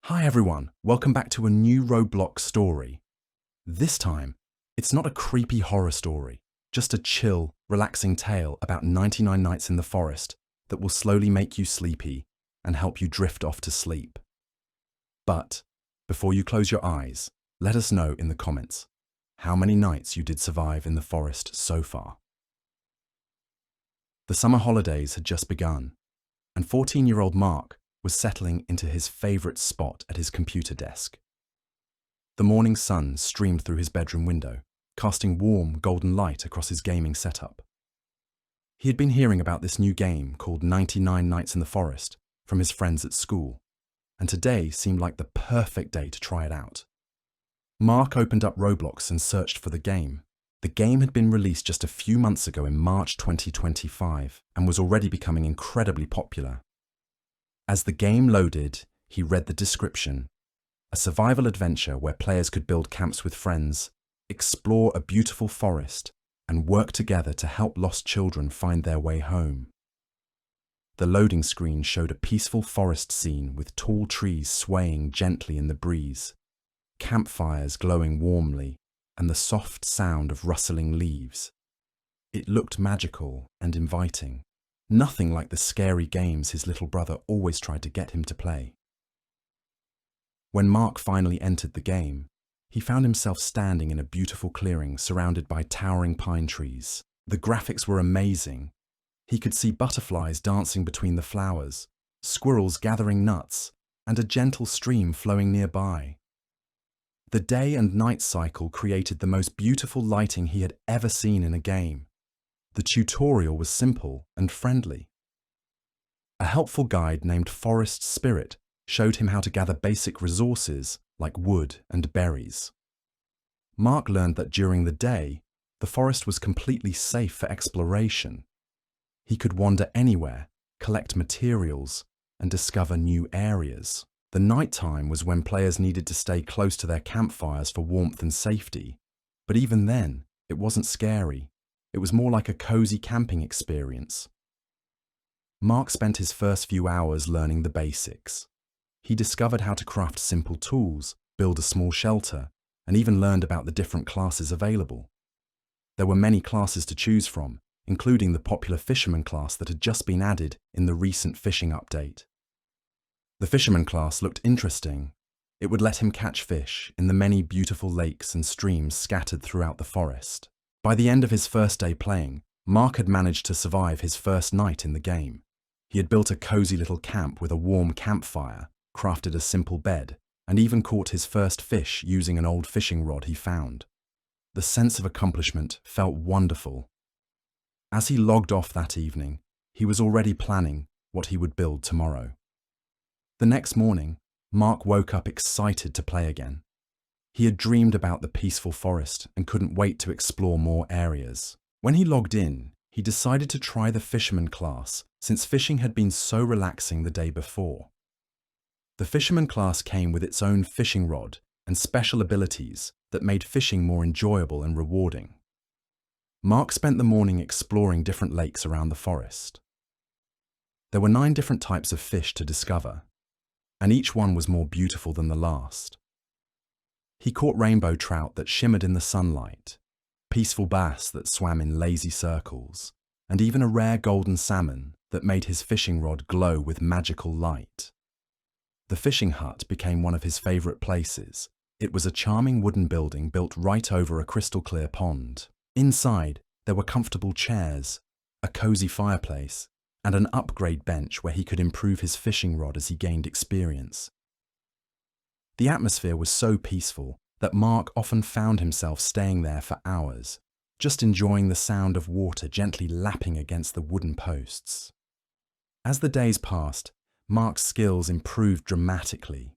Hi everyone, welcome back to a new Roblox story. This time, it's not a creepy horror story, just a chill, relaxing tale about 99 nights in the forest that will slowly make you sleepy and help you drift off to sleep. But, before you close your eyes, let us know in the comments how many nights you did survive in the forest so far. The summer holidays had just begun, and 14-year-old Mark was settling into his favourite spot at his computer desk. The morning sun streamed through his bedroom window, casting warm, golden light across his gaming setup. He had been hearing about this new game called 99 Nights in the Forest from his friends at school, and today seemed like the perfect day to try it out. Mark opened up Roblox and searched for the game. The game had been released just a few months ago in March 2025 and was already becoming incredibly popular. As the game loaded, he read the description: a survival adventure where players could build camps with friends, explore a beautiful forest, and work together to help lost children find their way home. The loading screen showed a peaceful forest scene with tall trees swaying gently in the breeze, campfires glowing warmly, and the soft sound of rustling leaves. It looked magical and inviting. Nothing like the scary games his little brother always tried to get him to play. When Mark finally entered the game, he found himself standing in a beautiful clearing surrounded by towering pine trees. The graphics were amazing. He could see butterflies dancing between the flowers, squirrels gathering nuts, and a gentle stream flowing nearby. The day and night cycle created the most beautiful lighting he had ever seen in a game. The tutorial was simple and friendly. A helpful guide named Forest Spirit showed him how to gather basic resources like wood and berries. Mark learned that during the day, the forest was completely safe for exploration. He could wander anywhere, collect materials, and discover new areas. The nighttime was when players needed to stay close to their campfires for warmth and safety, but even then, it wasn't scary. It was more like a cozy camping experience. Mark spent his first few hours learning the basics. He discovered how to craft simple tools, build a small shelter, and even learned about the different classes available. There were many classes to choose from, including the popular fisherman class that had just been added in the recent fishing update. The fisherman class looked interesting. It would let him catch fish in the many beautiful lakes and streams scattered throughout the forest. By the end of his first day playing, Mark had managed to survive his first night in the game. He had built a cozy little camp with a warm campfire, crafted a simple bed, and even caught his first fish using an old fishing rod he found. The sense of accomplishment felt wonderful. As he logged off that evening, he was already planning what he would build tomorrow. The next morning, Mark woke up excited to play again. He had dreamed about the peaceful forest and couldn't wait to explore more areas. When he logged in, he decided to try the fisherman class since fishing had been so relaxing the day before. The fisherman class came with its own fishing rod and special abilities that made fishing more enjoyable and rewarding. Mark spent the morning exploring different lakes around the forest. There were 9 different types of fish to discover, and each one was more beautiful than the last. He caught rainbow trout that shimmered in the sunlight, peaceful bass that swam in lazy circles, and even a rare golden salmon that made his fishing rod glow with magical light. The fishing hut became one of his favourite places. It was a charming wooden building built right over a crystal-clear pond. Inside, there were comfortable chairs, a cosy fireplace, and an upgrade bench where he could improve his fishing rod as he gained experience. The atmosphere was so peaceful that Mark often found himself staying there for hours, just enjoying the sound of water gently lapping against the wooden posts. As the days passed, Mark's skills improved dramatically.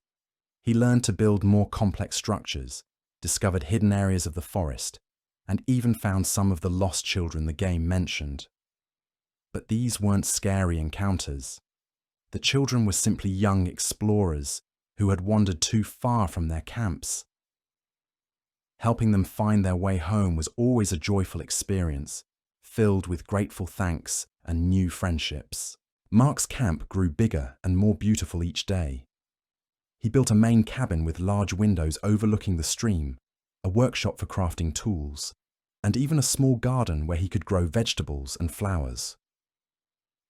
He learned to build more complex structures, discovered hidden areas of the forest, and even found some of the lost children the game mentioned. But these weren't scary encounters. The children were simply young explorers who had wandered too far from their camps. Helping them find their way home was always a joyful experience, filled with grateful thanks and new friendships. Mark's camp grew bigger and more beautiful each day. He built a main cabin with large windows overlooking the stream, a workshop for crafting tools, and even a small garden where he could grow vegetables and flowers.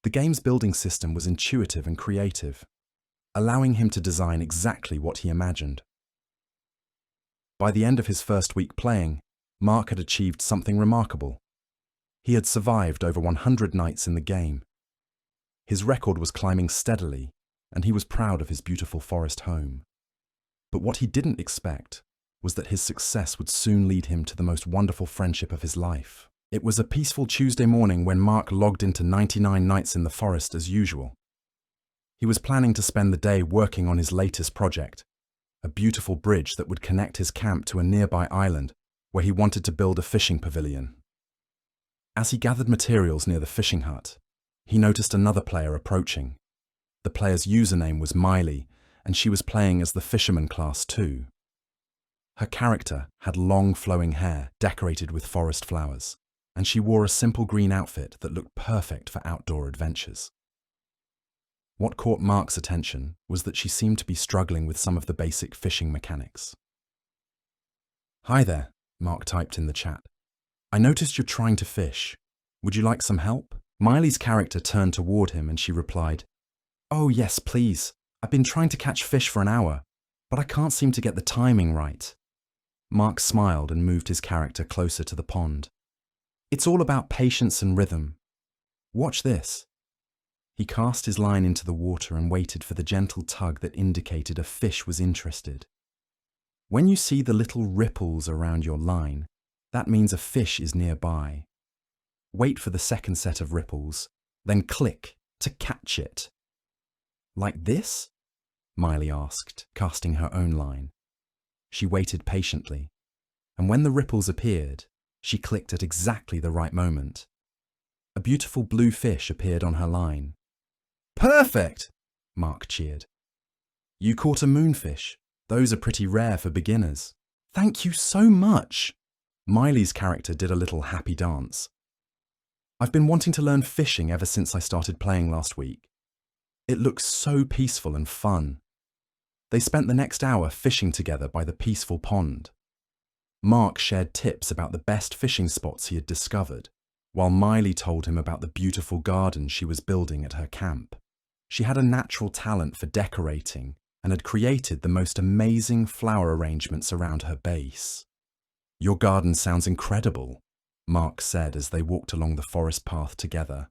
The game's building system was intuitive and creative, allowing him to design exactly what he imagined. By the end of his first week playing, Mark had achieved something remarkable. He had survived over 100 nights in the game. His record was climbing steadily, and he was proud of his beautiful forest home. But what he didn't expect was that his success would soon lead him to the most wonderful friendship of his life. It was a peaceful Tuesday morning when Mark logged into 99 nights in the forest as usual. He was planning to spend the day working on his latest project, a beautiful bridge that would connect his camp to a nearby island where he wanted to build a fishing pavilion. As he gathered materials near the fishing hut, he noticed another player approaching. The player's username was Miley, and she was playing as the fisherman class too. Her character had long flowing hair decorated with forest flowers, and she wore a simple green outfit that looked perfect for outdoor adventures. What caught Mark's attention was that she seemed to be struggling with some of the basic fishing mechanics. "Hi there," Mark typed in the chat. "I noticed you're trying to fish. Would you like some help?" Miley's character turned toward him and she replied, "Oh yes, please. I've been trying to catch fish for an hour, but I can't seem to get the timing right." Mark smiled and moved his character closer to the pond. "It's all about patience and rhythm. Watch this." He cast his line into the water and waited for the gentle tug that indicated a fish was interested. When you see the little ripples around your line, that means a fish is nearby. Wait for the second set of ripples, then click to catch it. "Like this?" Miley asked, casting her own line. She waited patiently, and when the ripples appeared, she clicked at exactly the right moment. A beautiful blue fish appeared on her line. "Perfect!" Mark cheered. "You caught a moonfish. Those are pretty rare for beginners." "Thank you so much!" Miley's character did a little happy dance. "I've been wanting to learn fishing ever since I started playing last week. It looks so peaceful and fun." They spent the next hour fishing together by the peaceful pond. Mark shared tips about the best fishing spots he had discovered, while Miley told him about the beautiful garden she was building at her camp. She had a natural talent for decorating and had created the most amazing flower arrangements around her base. "Your garden sounds incredible," Mark said as they walked along the forest path together.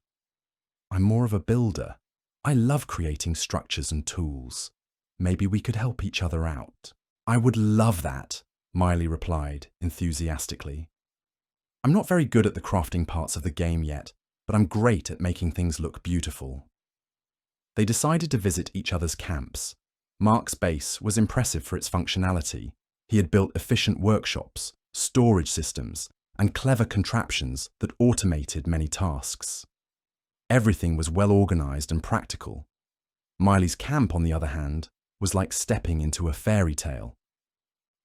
"I'm more of a builder. I love creating structures and tools. Maybe we could help each other out." "I would love that," Miley replied enthusiastically. "I'm not very good at the crafting parts of the game yet, but I'm great at making things look beautiful." They decided to visit each other's camps. Mark's base was impressive for its functionality. He had built efficient workshops, storage systems, and clever contraptions that automated many tasks. Everything was well organized and practical. Miley's camp, on the other hand, was like stepping into a fairy tale.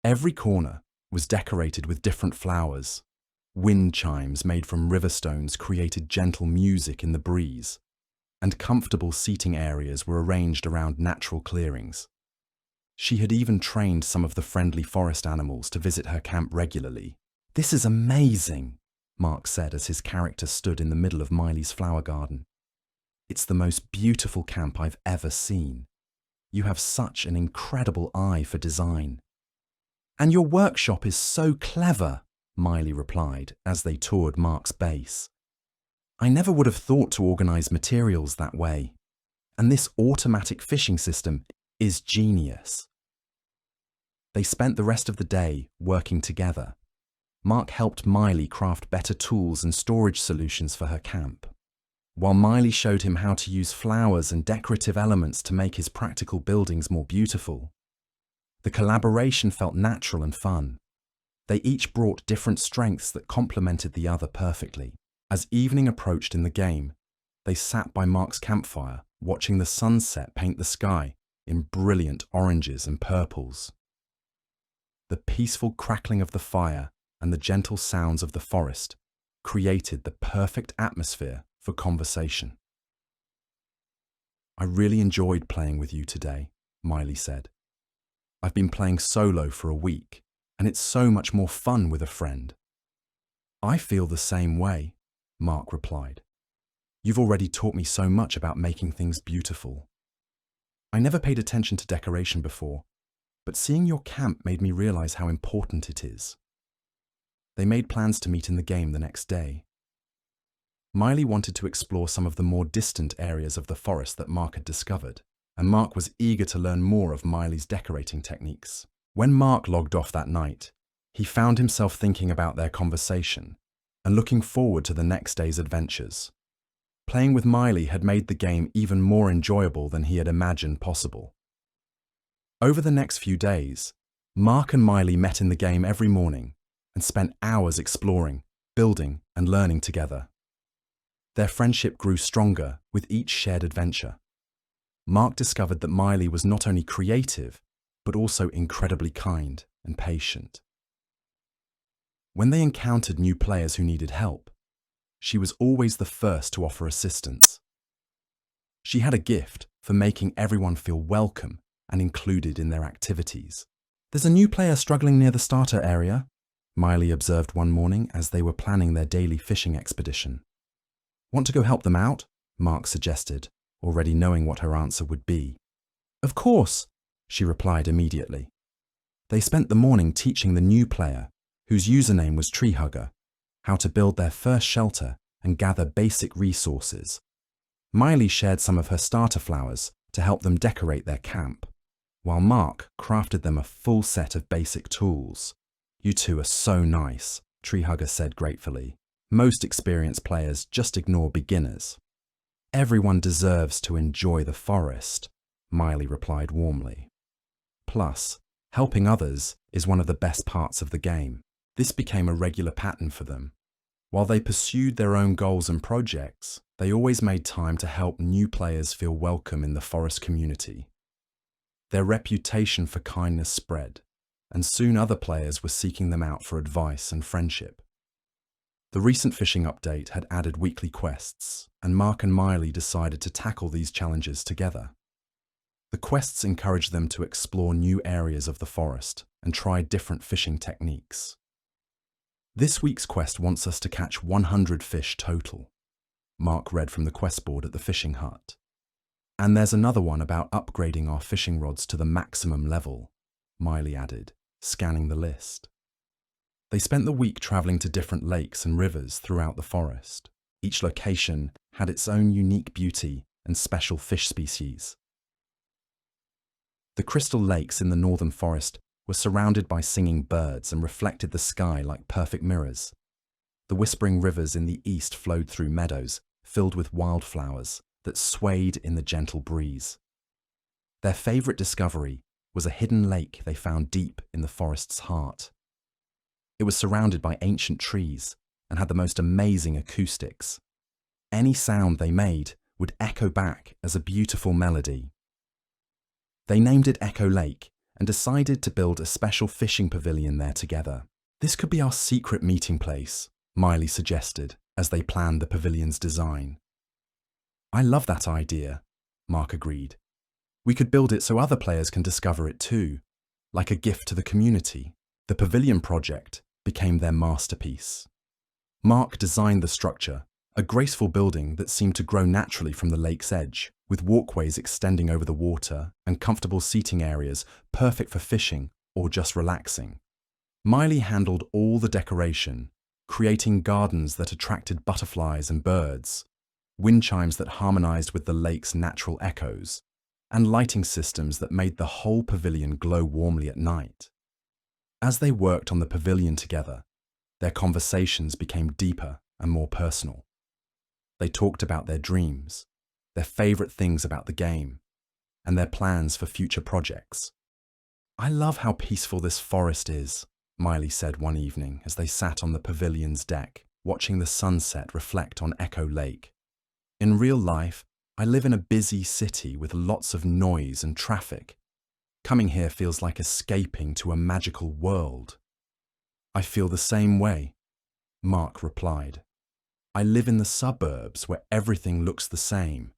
Every corner was decorated with different flowers. Wind chimes made from river stones created gentle music in the breeze, and comfortable seating areas were arranged around natural clearings. She had even trained some of the friendly forest animals to visit her camp regularly. "This is amazing," Mark said as his character stood in the middle of Miley's flower garden. "It's the most beautiful camp I've ever seen. You have such an incredible eye for design." "And your workshop is so clever," Miley replied as they toured Mark's base. "I never would have thought to organize materials that way. And this automatic fishing system is genius." They spent the rest of the day working together. Mark helped Miley craft better tools and storage solutions for her camp, while Miley showed him how to use flowers and decorative elements to make his practical buildings more beautiful. The collaboration felt natural and fun. They each brought different strengths that complemented the other perfectly. As evening approached in the game, they sat by Mark's campfire, watching the sunset paint the sky in brilliant oranges and purples. The peaceful crackling of the fire and the gentle sounds of the forest created the perfect atmosphere for conversation. "I really enjoyed playing with you today," Miley said. I've been playing solo for a week, and it's so much more fun with a friend. I feel the same way, Mark replied. You've already taught me so much about making things beautiful. I never paid attention to decoration before, but seeing your camp made me realize how important it is. They made plans to meet in the game the next day. Miley wanted to explore some of the more distant areas of the forest that Mark had discovered, and Mark was eager to learn more of Miley's decorating techniques. When Mark logged off that night, he found himself thinking about their conversation and looking forward to the next day's adventures. Playing with Miley had made the game even more enjoyable than he had imagined possible. Over the next few days, Mark and Miley met in the game every morning and spent hours exploring, building, and learning together. Their friendship grew stronger with each shared adventure. Mark discovered that Miley was not only creative, but also incredibly kind and patient. When they encountered new players who needed help, she was always the first to offer assistance. She had a gift for making everyone feel welcome and included in their activities. There's a new player struggling near the starter area, Miley observed one morning as they were planning their daily fishing expedition. Want to go help them out? Mark suggested, already knowing what her answer would be. Of course, she replied immediately. They spent the morning teaching the new player, whose username was Treehugger, how to build their first shelter and gather basic resources. Miley shared some of her starter flowers to help them decorate their camp, while Mark crafted them a full set of basic tools. You two are so nice, Treehugger said gratefully. Most experienced players just ignore beginners. Everyone deserves to enjoy the forest, Miley replied warmly. Plus, helping others is one of the best parts of the game. This became a regular pattern for them. While they pursued their own goals and projects, they always made time to help new players feel welcome in the forest community. Their reputation for kindness spread, and soon other players were seeking them out for advice and friendship. The recent fishing update had added weekly quests, and Mark and Miley decided to tackle these challenges together. The quests encouraged them to explore new areas of the forest and try different fishing techniques. This week's quest wants us to catch 100 fish total, Mark read from the quest board at the fishing hut. And there's another one about upgrading our fishing rods to the maximum level, Miley added, scanning the list. They spent the week traveling to different lakes and rivers throughout the forest. Each location had its own unique beauty and special fish species. The crystal lakes in the northern forest were surrounded by singing birds and reflected the sky like perfect mirrors. The whispering rivers in the east flowed through meadows filled with wildflowers that swayed in the gentle breeze. Their favorite discovery was a hidden lake they found deep in the forest's heart. It was surrounded by ancient trees and had the most amazing acoustics. Any sound they made would echo back as a beautiful melody. They named it Echo Lake and decided to build a special fishing pavilion there together. This could be our secret meeting place, Miley suggested as they planned the pavilion's design. I love that idea, Mark agreed. We could build it so other players can discover it too, like a gift to the community. The pavilion project became their masterpiece. Mark designed the structure, a graceful building that seemed to grow naturally from the lake's edge, with walkways extending over the water and comfortable seating areas perfect for fishing or just relaxing. Miley handled all the decoration, creating gardens that attracted butterflies and birds, wind chimes that harmonized with the lake's natural echoes, and lighting systems that made the whole pavilion glow warmly at night. As they worked on the pavilion together, their conversations became deeper and more personal. They talked about their dreams, their favorite things about the game, and their plans for future projects. I love how peaceful this forest is, Miley said one evening as they sat on the pavilion's deck, watching the sunset reflect on Echo Lake. In real life, I live in a busy city with lots of noise and traffic. Coming here feels like escaping to a magical world. I feel the same way, Mark replied. I live in the suburbs where everything looks the same.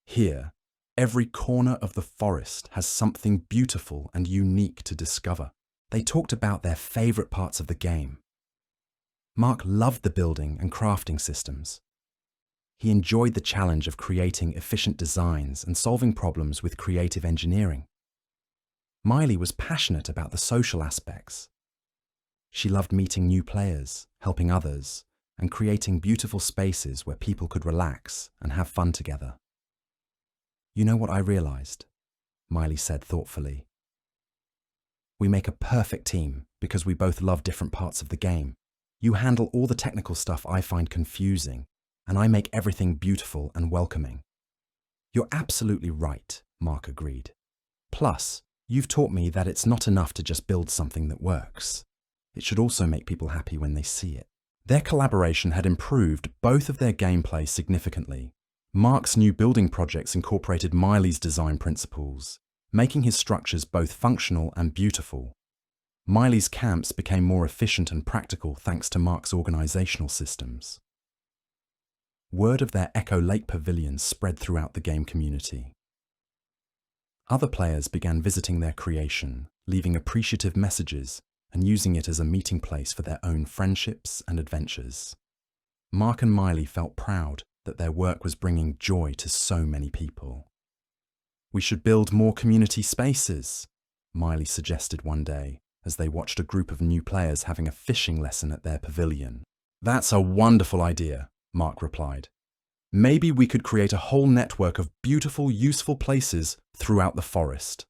Here, Every corner of the forest has something beautiful and unique to discover. They talked about their favorite parts of the game. Mark loved the building and crafting systems. He enjoyed the challenge of creating efficient designs and solving problems with creative engineering. Miley was passionate about the social aspects. She loved meeting new players, helping others, and creating beautiful spaces where people could relax and have fun together. "You know what I realized?" Miley said thoughtfully. "We make a perfect team because we both love different parts of the game. You handle all the technical stuff I find confusing, and I make everything beautiful and welcoming." "You're absolutely right," Mark agreed. "Plus, you've taught me that it's not enough to just build something that works. It should also make people happy when they see it." Their collaboration had improved both of their gameplay significantly. Mark's new building projects incorporated Miley's design principles, making his structures both functional and beautiful. Miley's camps became more efficient and practical thanks to Mark's organizational systems. Word of their Echo Lake pavilions spread throughout the game community. Other players began visiting their creation, leaving appreciative messages and using it as a meeting place for their own friendships and adventures. Mark and Miley felt proud that their work was bringing joy to so many people. "We should build more community spaces," Miley suggested one day as they watched a group of new players having a fishing lesson at their pavilion. "That's a wonderful idea," Mark replied. "Maybe we could create a whole network of beautiful, useful places throughout the forest."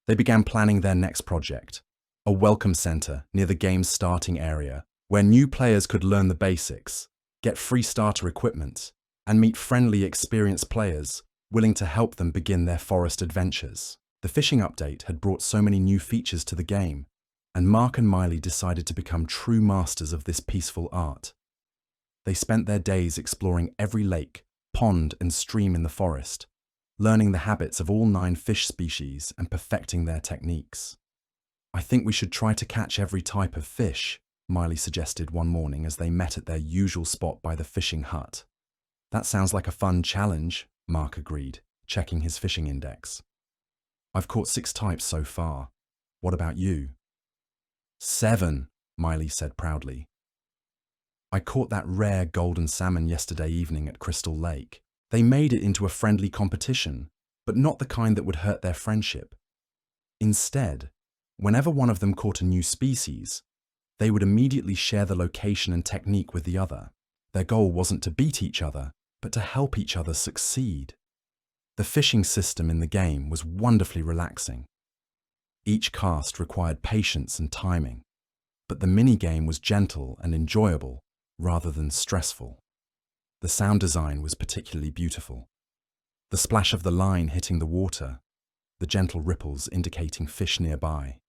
They began planning their next project, a welcome center near the game's starting area, where new players could learn the basics, get free starter equipment, and meet friendly, experienced players willing to help them begin their forest adventures. The fishing update had brought so many new features to the game, and Mark and Miley decided to become true masters of this peaceful art. They spent their days exploring every lake, pond, and stream in the forest, learning the habits of all 9 fish species and perfecting their techniques. "I think we should try to catch every type of fish," Miley suggested one morning as they met at their usual spot by the fishing hut. "That sounds like a fun challenge," Mark agreed, checking his fishing index. "I've caught 6 types so far. What about you?" 7, Miley said proudly. "I caught that rare golden salmon yesterday evening at Crystal Lake. They made it into a friendly competition, but not the kind that would hurt their friendship. Instead, whenever one of them caught a new species, they would immediately share the location and technique with the other. Their goal wasn't to beat each other, but to help each other succeed." The fishing system in the game was wonderfully relaxing. Each cast required patience and timing, but the mini-game was gentle and enjoyable rather than stressful. The sound design was particularly beautiful. The splash of the line hitting the water, the gentle ripples indicating fish nearby,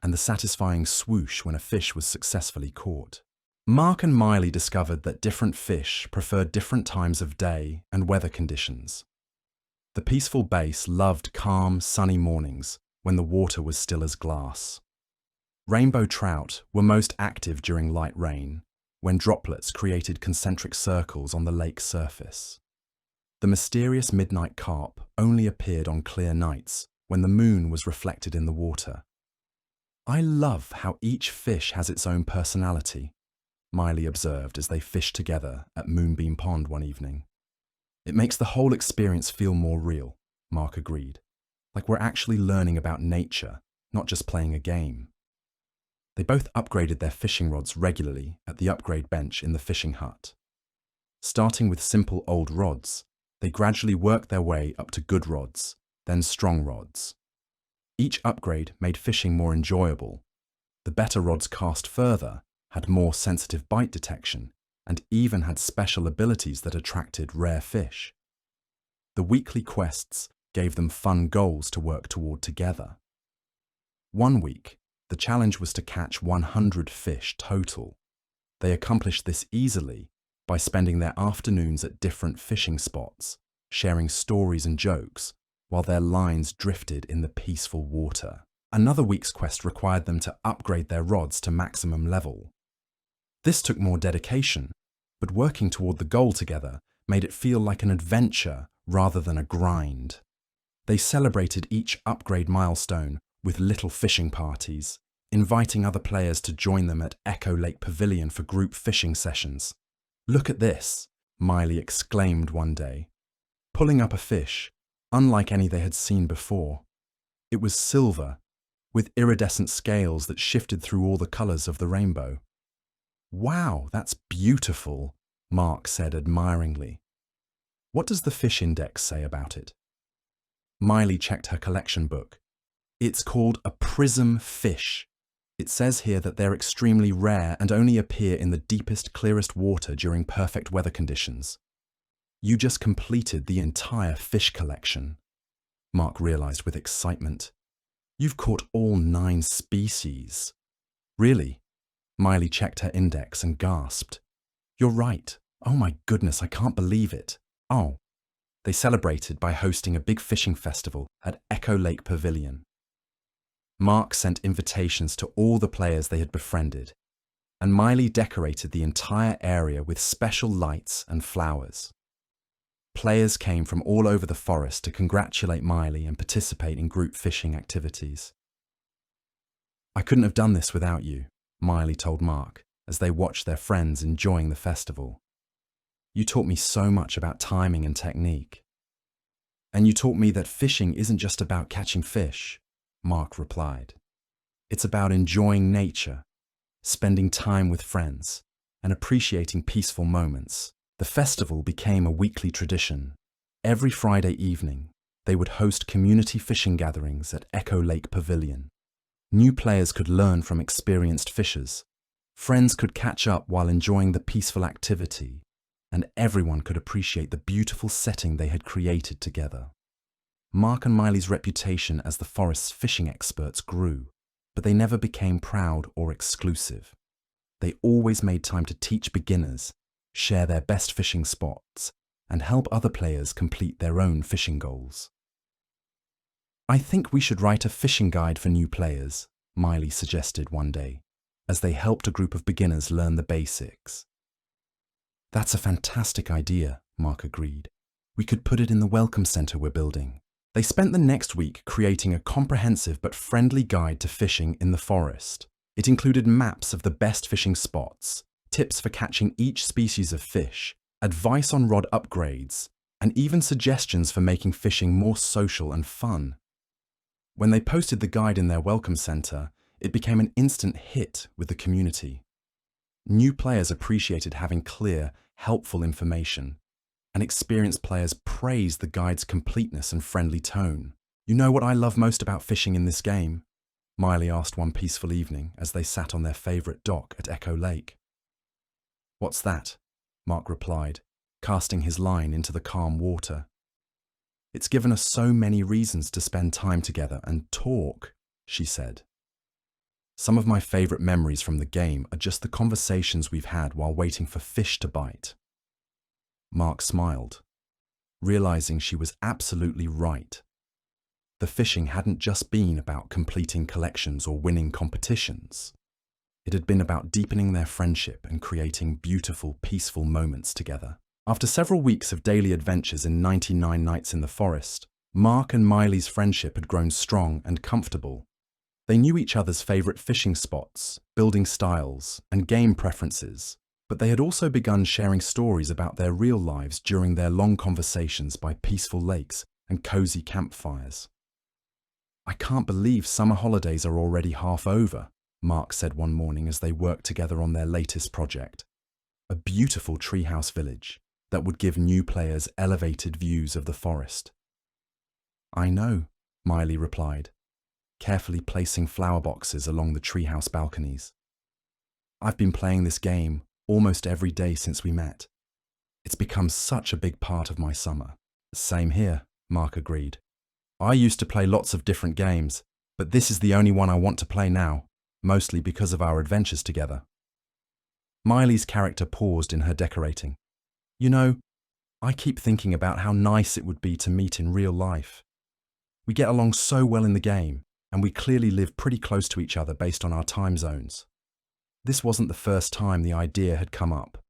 and the satisfying swoosh when a fish was successfully caught. Mark and Miley discovered that different fish preferred different times of day and weather conditions. The peaceful base loved calm, sunny mornings when the water was still as glass. Rainbow trout were most active during light rain, when droplets created concentric circles on the lake's surface. The mysterious midnight carp only appeared on clear nights when the moon was reflected in the water. "I love how each fish has its own personality," Miley observed as they fished together at Moonbeam Pond one evening. "It makes the whole experience feel more real," Mark agreed, "like we're actually learning about nature, not just playing a game." They both upgraded their fishing rods regularly at the upgrade bench in the fishing hut. Starting with simple old rods, they gradually worked their way up to good rods, then strong rods. Each upgrade made fishing more enjoyable. The better rods cast further, had more sensitive bite detection, and even had special abilities that attracted rare fish. The weekly quests gave them fun goals to work toward together. One week, the challenge was to catch 100 fish total. They accomplished this easily by spending their afternoons at different fishing spots, sharing stories and jokes, while their lines drifted in the peaceful water. Another week's quest required them to upgrade their rods to maximum level. This took more dedication, but working toward the goal together made it feel like an adventure rather than a grind. They celebrated each upgrade milestone with little fishing parties, inviting other players to join them at Echo Lake Pavilion for group fishing sessions. "Look at this," Miley exclaimed one day, pulling up a fish, unlike any they had seen before. It was silver, with iridescent scales that shifted through all the colours of the rainbow. "Wow, that's beautiful," Mark said admiringly. "What does the fish index say about it?" Miley checked her collection book. "It's called a prism fish. It says here that they're extremely rare and only appear in the deepest, clearest water during perfect weather conditions." "You just completed the entire fish collection," Mark realized with excitement. "You've caught all 9 species." "Really?" Miley checked her index and gasped. "You're right. Oh my goodness, I can't believe it." "Oh." They celebrated by hosting a big fishing festival at Echo Lake Pavilion. Mark sent invitations to all the players they had befriended, and Miley decorated the entire area with special lights and flowers. Players came from all over the forest to congratulate Miley and participate in group fishing activities. "I couldn't have done this without you," Miley told Mark as they watched their friends enjoying the festival. "You taught me so much about timing and technique. And you taught me that fishing isn't just about catching fish," Mark replied. "It's about enjoying nature, spending time with friends, and appreciating peaceful moments." The festival became a weekly tradition. Every Friday evening, they would host community fishing gatherings at Echo Lake Pavilion. New players could learn from experienced fishers. Friends could catch up while enjoying the peaceful activity, and everyone could appreciate the beautiful setting they had created together. Mark and Miley's reputation as the forest's fishing experts grew, but they never became proud or exclusive. They always made time to teach beginners, share their best fishing spots, and help other players complete their own fishing goals. "I think we should write a fishing guide for new players," Miley suggested one day, as they helped a group of beginners learn the basics. "That's a fantastic idea," Mark agreed. "We could put it in the welcome center we're building." They spent the next week creating a comprehensive but friendly guide to fishing in the forest. It included maps of the best fishing spots, tips for catching each species of fish, advice on rod upgrades, and even suggestions for making fishing more social and fun. When they posted the guide in their welcome center, it became an instant hit with the community. New players appreciated having clear, helpful information, and experienced players praised the guide's completeness and friendly tone. "You know what I love most about fishing in this game?" Miley asked one peaceful evening as they sat on their favorite dock at Echo Lake. "What's that?" Mark replied, casting his line into the calm water. "It's given us so many reasons to spend time together and talk," she said. "Some of my favorite memories from the game are just the conversations we've had while waiting for fish to bite." Mark smiled, realizing she was absolutely right. The fishing hadn't just been about completing collections or winning competitions. It had been about deepening their friendship and creating beautiful, peaceful moments together. After several weeks of daily adventures in 99 Nights in the Forest, Mark and Miley's friendship had grown strong and comfortable. They knew each other's favorite fishing spots, building styles, and game preferences, but they had also begun sharing stories about their real lives during their long conversations by peaceful lakes and cozy campfires. "I can't believe summer holidays are already half over," Mark said one morning as they worked together on their latest project, a beautiful treehouse village that would give new players elevated views of the forest. "I know," Miley replied, carefully placing flower boxes along the treehouse balconies. "I've been playing this game almost every day since we met. It's become such a big part of my summer." "Same here," Mark agreed. "I used to play lots of different games, but this is the only one I want to play now, mostly because of our adventures together." Miley's character paused in her decorating. "You know, I keep thinking about how nice it would be to meet in real life. We get along so well in the game, and we clearly live pretty close to each other based on our time zones." This wasn't the first time the idea had come up.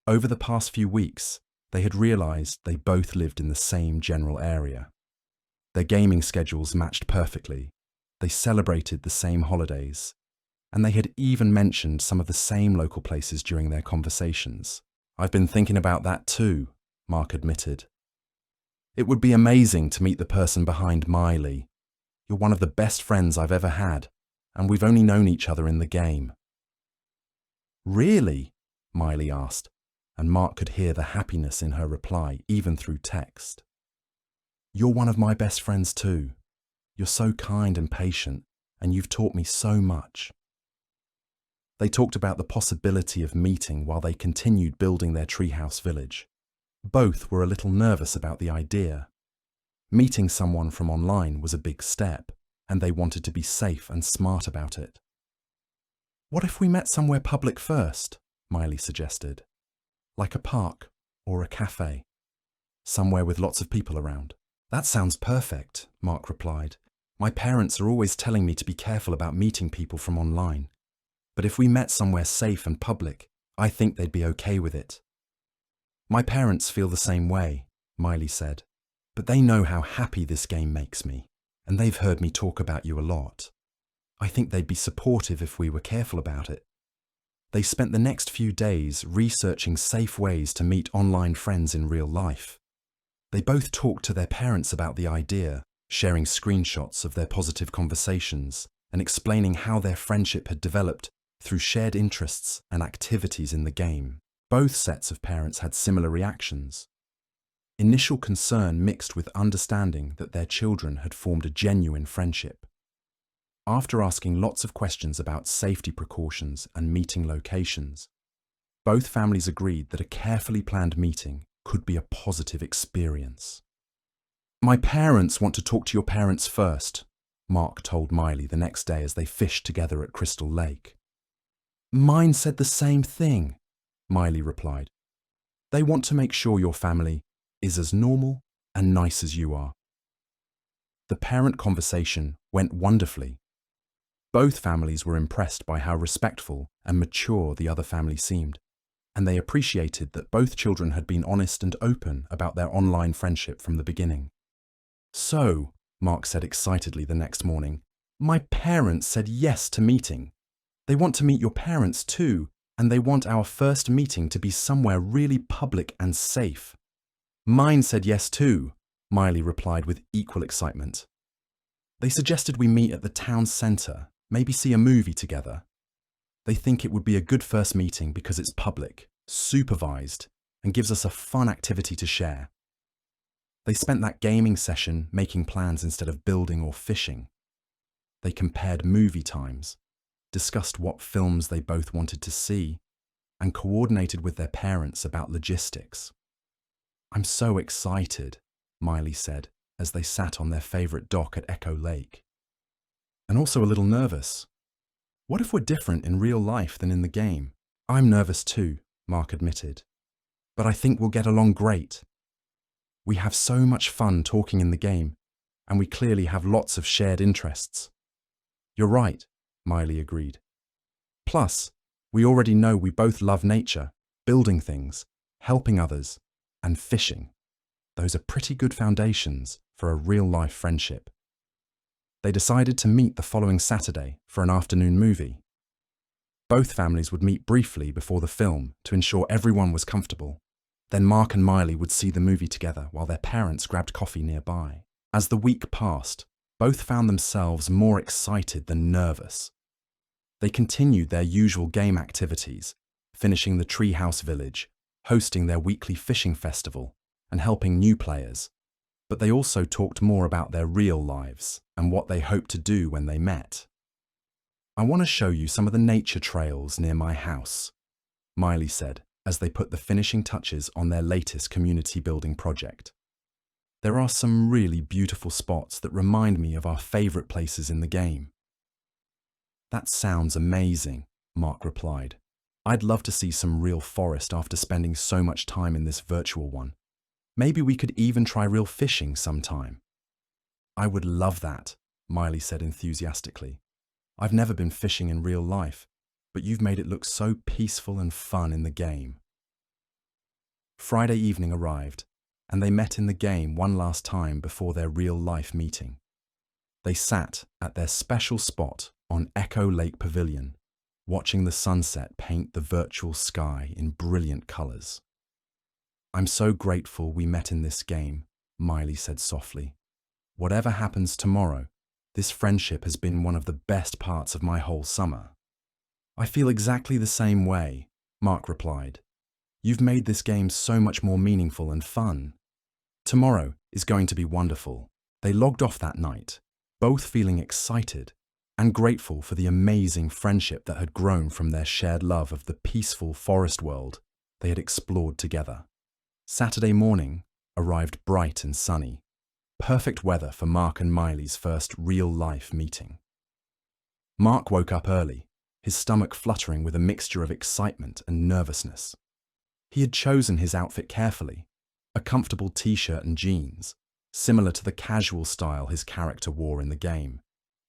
Over the past few weeks, they had realized they both lived in the same general area. Their gaming schedules matched perfectly. They celebrated the same holidays, and they had even mentioned some of the same local places during their conversations. "I've been thinking about that too," Mark admitted. "It would be amazing to meet the person behind Miley. You're one of the best friends I've ever had, and we've only known each other in the game." "Really?" Miley asked, and Mark could hear the happiness in her reply, even through text. "You're one of my best friends too. You're so kind and patient, and you've taught me so much." They talked about the possibility of meeting while they continued building their treehouse village. Both were a little nervous about the idea. Meeting someone from online was a big step, and they wanted to be safe and smart about it. "What if we met somewhere public first?" Miley suggested. "Like a park or a cafe. Somewhere with lots of people around." "That sounds perfect," Mark replied. "My parents are always telling me to be careful about meeting people from online. But if we met somewhere safe and public, I think they'd be okay with it." "My parents feel the same way," Miley said. "But they know how happy this game makes me, and they've heard me talk about you a lot. I think they'd be supportive if we were careful about it." They spent the next few days researching safe ways to meet online friends in real life. They both talked to their parents about the idea, sharing screenshots of their positive conversations and explaining how their friendship had developed through shared interests and activities in the game. Both sets of parents had similar reactions. Initial concern mixed with understanding that their children had formed a genuine friendship. After asking lots of questions about safety precautions and meeting locations, both families agreed that a carefully planned meeting could be a positive experience. "My parents want to talk to your parents first," Mark told Miley the next day as they fished together at Crystal Lake. "Mine said the same thing," Miley replied. "They want to make sure your family is as normal and nice as you are." The parent conversation went wonderfully. Both families were impressed by how respectful and mature the other family seemed, and they appreciated that both children had been honest and open about their online friendship from the beginning. "So," Mark said excitedly the next morning, "my parents said yes to meeting. They want to meet your parents too, and they want our first meeting to be somewhere really public and safe." "Mine said yes too," Miley replied with equal excitement. "They suggested we meet at the town centre, maybe see a movie together. They think it would be a good first meeting because it's public, supervised, and gives us a fun activity to share." They spent that gaming session making plans instead of building or fishing. They compared movie times, discussed what films they both wanted to see, and coordinated with their parents about logistics. "I'm so excited," Miley said as they sat on their favourite dock at Echo Lake. "And also a little nervous. What if we're different in real life than in the game?" "I'm nervous too," Mark admitted. "But I think we'll get along great. We have so much fun talking in the game, and we clearly have lots of shared interests." "You're right," Miley agreed. "Plus, we already know we both love nature, building things, helping others, and fishing. Those are pretty good foundations for a real-life friendship." They decided to meet the following Saturday for an afternoon movie. Both families would meet briefly before the film to ensure everyone was comfortable. Then Mark and Miley would see the movie together while their parents grabbed coffee nearby. As the week passed, both found themselves more excited than nervous. They continued their usual game activities, finishing the treehouse village, hosting their weekly fishing festival, and helping new players. But they also talked more about their real lives and what they hoped to do when they met. "I want to show you some of the nature trails near my house," Miley said as they put the finishing touches on their latest community building project. "There are some really beautiful spots that remind me of our favourite places in the game." "That sounds amazing," Mark replied. "I'd love to see some real forest after spending so much time in this virtual one. Maybe we could even try real fishing sometime." "I would love that," Miley said enthusiastically. "I've never been fishing in real life, but you've made it look so peaceful and fun in the game." Friday evening arrived, and they met in the game one last time before their real-life meeting. They sat at their special spot on Echo Lake Pavilion, watching the sunset paint the virtual sky in brilliant colors. "I'm so grateful we met in this game," Miley said softly. "Whatever happens tomorrow, this friendship has been one of the best parts of my whole summer." "I feel exactly the same way," Mark replied. "You've made this game so much more meaningful and fun. Tomorrow is going to be wonderful." They logged off that night, both feeling excited and grateful for the amazing friendship that had grown from their shared love of the peaceful forest world they had explored together. Saturday morning arrived bright and sunny, perfect weather for Mark and Miley's first real-life meeting. Mark woke up early, his stomach fluttering with a mixture of excitement and nervousness. He had chosen his outfit carefully, a comfortable t-shirt and jeans, similar to the casual style his character wore in the game.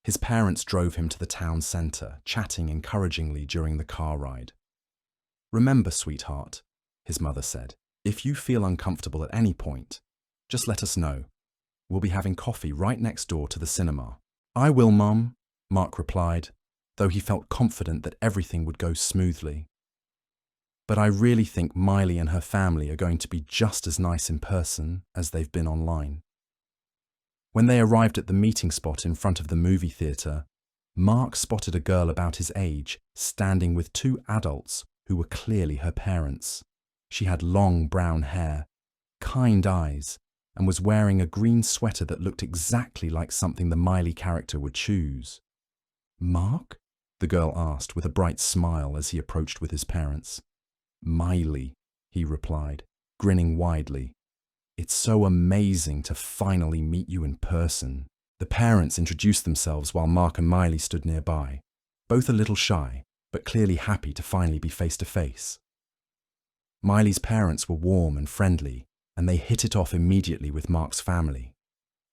His parents drove him to the town centre, chatting encouragingly during the car ride. "Remember, sweetheart," his mother said, "if you feel uncomfortable at any point, just let us know. We'll be having coffee right next door to the cinema." "I will, Mum," Mark replied, though he felt confident that everything would go smoothly. "But I really think Miley and her family are going to be just as nice in person as they've been online." When they arrived at the meeting spot in front of the movie theatre, Mark spotted a girl about his age standing with two adults who were clearly her parents. She had long brown hair, kind eyes, and was wearing a green sweater that looked exactly like something the Miley character would choose. "Mark?" the girl asked with a bright smile as he approached with his parents. "Miley," he replied, grinning widely. "It's so amazing to finally meet you in person." The parents introduced themselves while Mark and Miley stood nearby, both a little shy, but clearly happy to finally be face to face. Miley's parents were warm and friendly, and they hit it off immediately with Mark's family.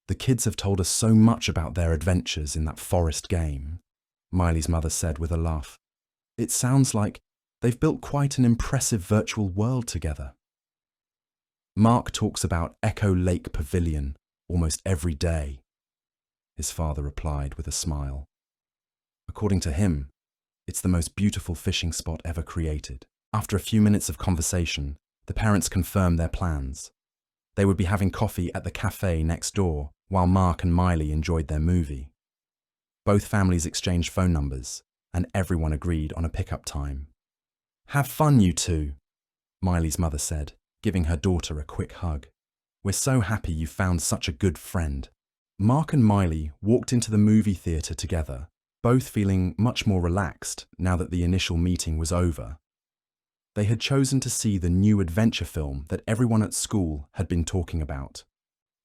"The kids have told us so much about their adventures in that forest game," Miley's mother said with a laugh. "It sounds like they've built quite an impressive virtual world together." "Mark talks about Echo Lake Pavilion almost every day," his father replied with a smile. "According to him, it's the most beautiful fishing spot ever created." After a few minutes of conversation, the parents confirmed their plans. They would be having coffee at the cafe next door while Mark and Miley enjoyed their movie. Both families exchanged phone numbers, and everyone agreed on a pickup time. "Have fun, you two," Miley's mother said, giving her daughter a quick hug. "We're so happy you found such a good friend." Mark and Miley walked into the movie theatre together, both feeling much more relaxed now that the initial meeting was over. They had chosen to see the new adventure film that everyone at school had been talking about,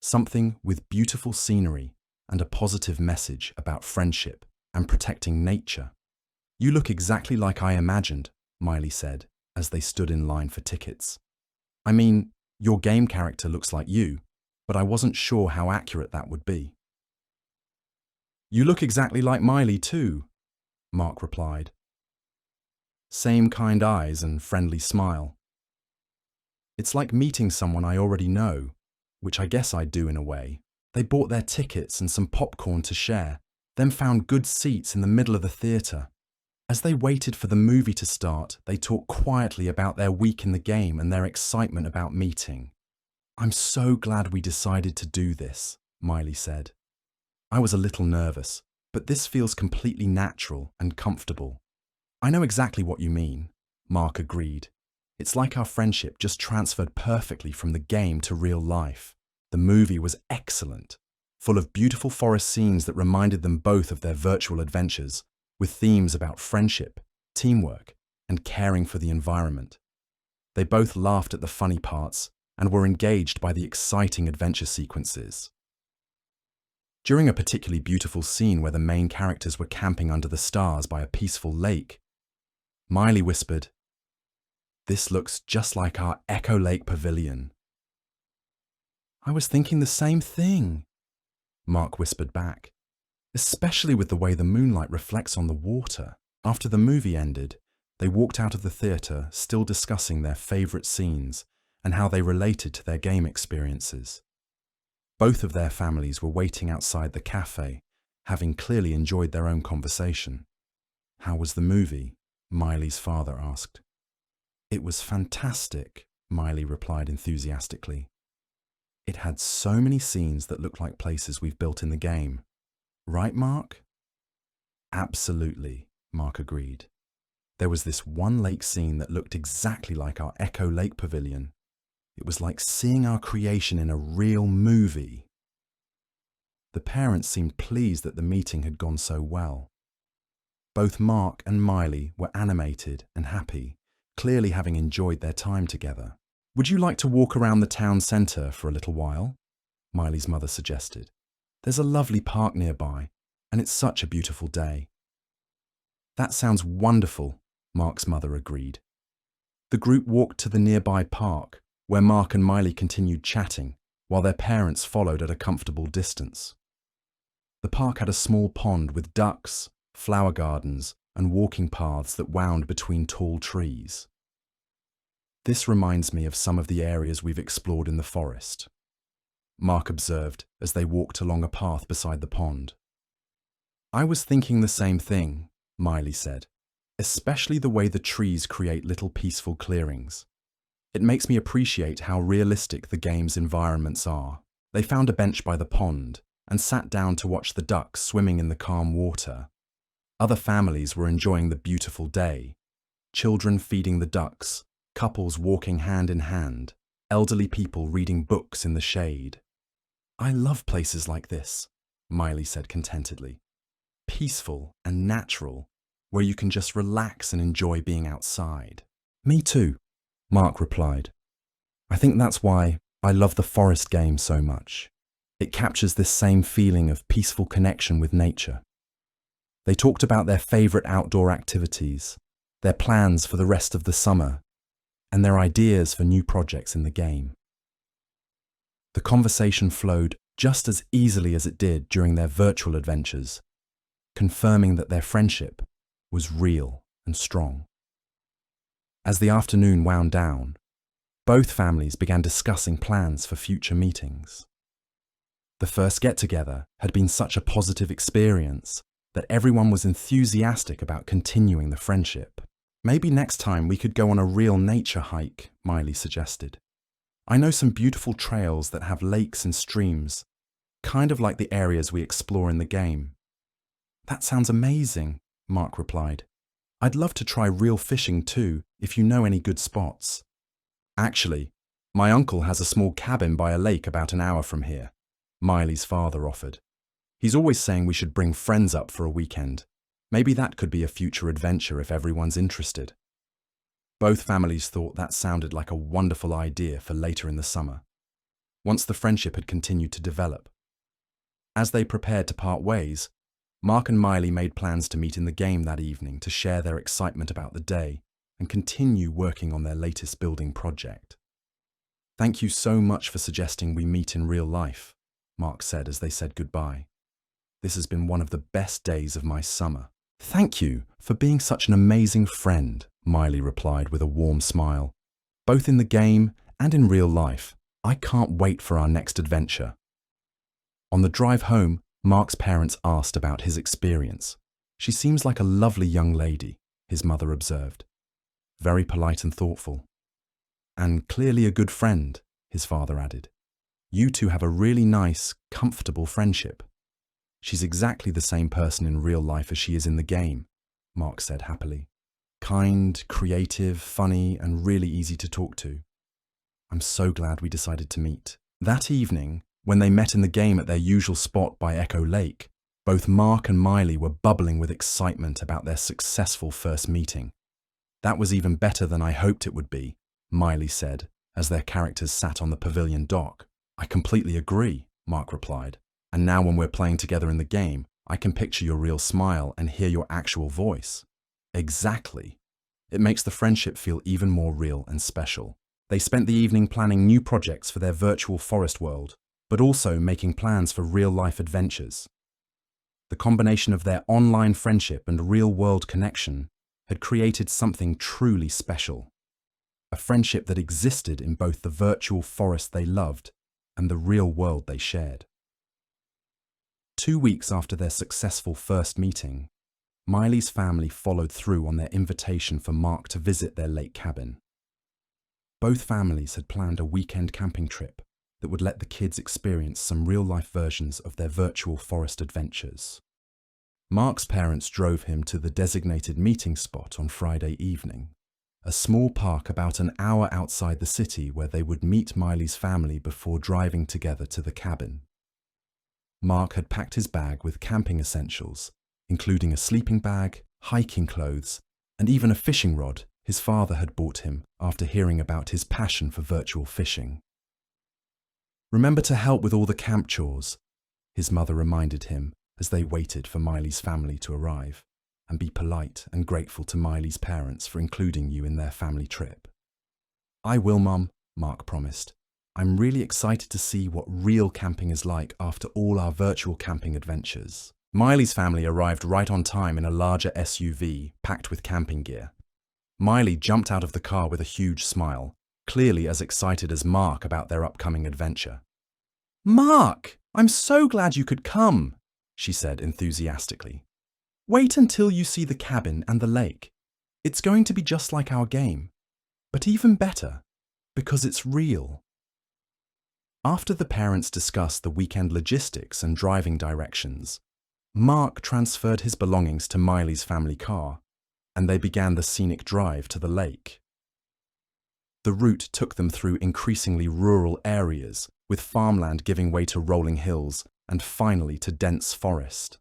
something with beautiful scenery and a positive message about friendship and protecting nature. "You look exactly like I imagined," Miley said as they stood in line for tickets. "I mean, your game character looks like you, but I wasn't sure how accurate that would be." "You look exactly like Miley too," Mark replied. "Same kind eyes and friendly smile. It's like meeting someone I already know, which I guess I do in a way." They bought their tickets and some popcorn to share, then found good seats in the middle of the theatre. As they waited for the movie to start, they talked quietly about their week in the game and their excitement about meeting. "I'm so glad we decided to do this," Miley said. "I was a little nervous, but this feels completely natural and comfortable." "I know exactly what you mean," Mark agreed. "It's like our friendship just transferred perfectly from the game to real life." The movie was excellent, full of beautiful forest scenes that reminded them both of their virtual adventures, with themes about friendship, teamwork, and caring for the environment. They both laughed at the funny parts and were engaged by the exciting adventure sequences. During a particularly beautiful scene where the main characters were camping under the stars by a peaceful lake, Miley whispered, "This looks just like our Echo Lake Pavilion." "I was thinking the same thing," Mark whispered back, "especially with the way the moonlight reflects on the water." After the movie ended, they walked out of the theatre, still discussing their favourite scenes and how they related to their game experiences. Both of their families were waiting outside the cafe, having clearly enjoyed their own conversation. "How was the movie?" Miley's father asked. "It was fantastic," Miley replied enthusiastically. "It had so many scenes that looked like places we've built in the game. Right, Mark?" "Absolutely," Mark agreed. "There was this one lake scene that looked exactly like our Echo Lake Pavilion. It was like seeing our creation in a real movie." The parents seemed pleased that the meeting had gone so well. Both Mark and Miley were animated and happy, clearly having enjoyed their time together. "Would you like to walk around the town centre for a little while?" Miley's mother suggested. "There's a lovely park nearby, and it's such a beautiful day." "That sounds wonderful," Mark's mother agreed. The group walked to the nearby park, where Mark and Miley continued chatting, while their parents followed at a comfortable distance. The park had a small pond with ducks, flower gardens, and walking paths that wound between tall trees. "This reminds me of some of the areas we've explored in the forest," Mark observed as they walked along a path beside the pond. "I was thinking the same thing," Miley said, "especially the way the trees create little peaceful clearings. It makes me appreciate how realistic the game's environments are." They found a bench by the pond and sat down to watch the ducks swimming in the calm water. Other families were enjoying the beautiful day, children feeding the ducks, couples walking hand in hand, elderly people reading books in the shade. "I love places like this," Miley said contentedly. "Peaceful and natural, where you can just relax and enjoy being outside." "Me too," Mark replied. "I think that's why I love the forest game so much. It captures this same feeling of peaceful connection with nature." They talked about their favourite outdoor activities, their plans for the rest of the summer, and their ideas for new projects in the game. The conversation flowed just as easily as it did during their virtual adventures, confirming that their friendship was real and strong. As the afternoon wound down, both families began discussing plans for future meetings. The first get-together had been such a positive experience that everyone was enthusiastic about continuing the friendship. "Maybe next time we could go on a real nature hike," Miley suggested. "I know some beautiful trails that have lakes and streams, kind of like the areas we explore in the game." "That sounds amazing," Mark replied. "I'd love to try real fishing too, if you know any good spots." "Actually, my uncle has a small cabin by a lake about an hour from here," Miley's father offered. "He's always saying we should bring friends up for a weekend. Maybe that could be a future adventure if everyone's interested." Both families thought that sounded like a wonderful idea for later in the summer, once the friendship had continued to develop. As they prepared to part ways, Mark and Miley made plans to meet in the game that evening to share their excitement about the day and continue working on their latest building project. "Thank you so much for suggesting we meet in real life," Mark said as they said goodbye. "This has been one of the best days of my summer." "Thank you for being such an amazing friend," Miley replied with a warm smile. "Both in the game and in real life, I can't wait for our next adventure." On the drive home, Mark's parents asked about his experience. "She seems like a lovely young lady," his mother observed. "Very polite and thoughtful." "And clearly a good friend," his father added. "You two have a really nice, comfortable friendship." "She's exactly the same person in real life as she is in the game," Mark said happily. "Kind, creative, funny, and really easy to talk to. I'm so glad we decided to meet." That evening, when they met in the game at their usual spot by Echo Lake, both Mark and Miley were bubbling with excitement about their successful first meeting. "That was even better than I hoped it would be," Miley said, as their characters sat on the pavilion dock. "I completely agree," Mark replied. "And now when we're playing together in the game, I can picture your real smile and hear your actual voice." "Exactly. It makes the friendship feel even more real and special." They spent the evening planning new projects for their virtual forest world, but also making plans for real-life adventures. The combination of their online friendship and real-world connection had created something truly special. a friendship that existed in both the virtual forest they loved and the real world they shared. 2 weeks after their successful first meeting, Miley's family followed through on their invitation for Mark to visit their lake cabin. Both families had planned a weekend camping trip that would let the kids experience some real-life versions of their virtual forest adventures. Mark's parents drove him to the designated meeting spot on Friday evening, a small park about an hour outside the city where they would meet Miley's family before driving together to the cabin. Mark had packed his bag with camping essentials, including a sleeping bag, hiking clothes, and even a fishing rod his father had bought him after hearing about his passion for virtual fishing. "Remember to help with all the camp chores," his mother reminded him as they waited for Miley's family to arrive, "and be polite and grateful to Miley's parents for including you in their family trip." "I will, Mum," Mark promised. "I'm really excited to see what real camping is like after all our virtual camping adventures." Miley's family arrived right on time in a larger SUV packed with camping gear. Miley jumped out of the car with a huge smile, clearly as excited as Mark about their upcoming adventure. "Mark, I'm so glad you could come," she said enthusiastically. "Wait until you see the cabin and the lake. It's going to be just like our game, but even better, because it's real." After the parents discussed the weekend logistics and driving directions, Mark transferred his belongings to Miley's family car, and they began the scenic drive to the lake. The route took them through increasingly rural areas, with farmland giving way to rolling hills and finally to dense forest.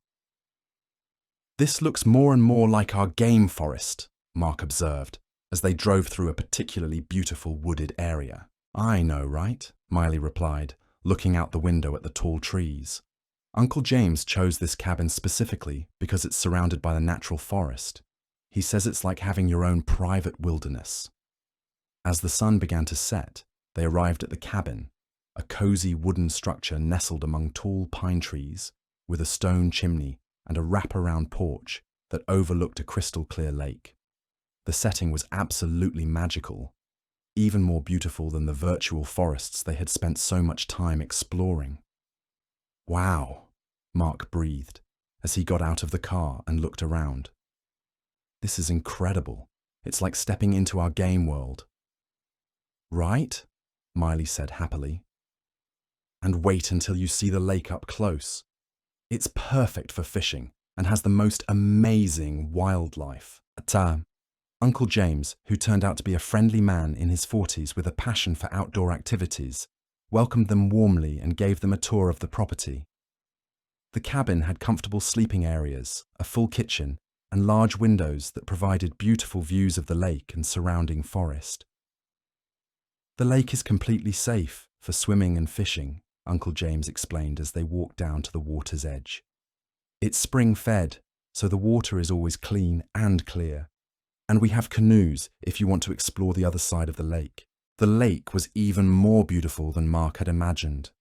"This looks more and more like our game forest," Mark observed, as they drove through a particularly beautiful wooded area. "I know, right?" Miley replied, looking out the window at the tall trees. "Uncle James chose this cabin specifically because it's surrounded by the natural forest. He says it's like having your own private wilderness." As the sun began to set, they arrived at the cabin, a cozy wooden structure nestled among tall pine trees, with a stone chimney and a wraparound porch that overlooked a crystal-clear lake. The setting was absolutely magical, even more beautiful than the virtual forests they had spent so much time exploring. "Wow," Mark breathed as he got out of the car and looked around. "This is incredible. It's like stepping into our game world." "Right?" Miley said happily. "And wait until you see the lake up close. It's perfect for fishing and has the most amazing wildlife." Uncle James, who turned out to be a friendly man in his 40s with a passion for outdoor activities, welcomed them warmly and gave them a tour of the property. The cabin had comfortable sleeping areas, a full kitchen, and large windows that provided beautiful views of the lake and surrounding forest. "The lake is completely safe for swimming and fishing," Uncle James explained as they walked down to the water's edge. "It's spring-fed, so the water is always clean and clear. And we have canoes if you want to explore the other side of the lake." The lake was even more beautiful than Mark had imagined.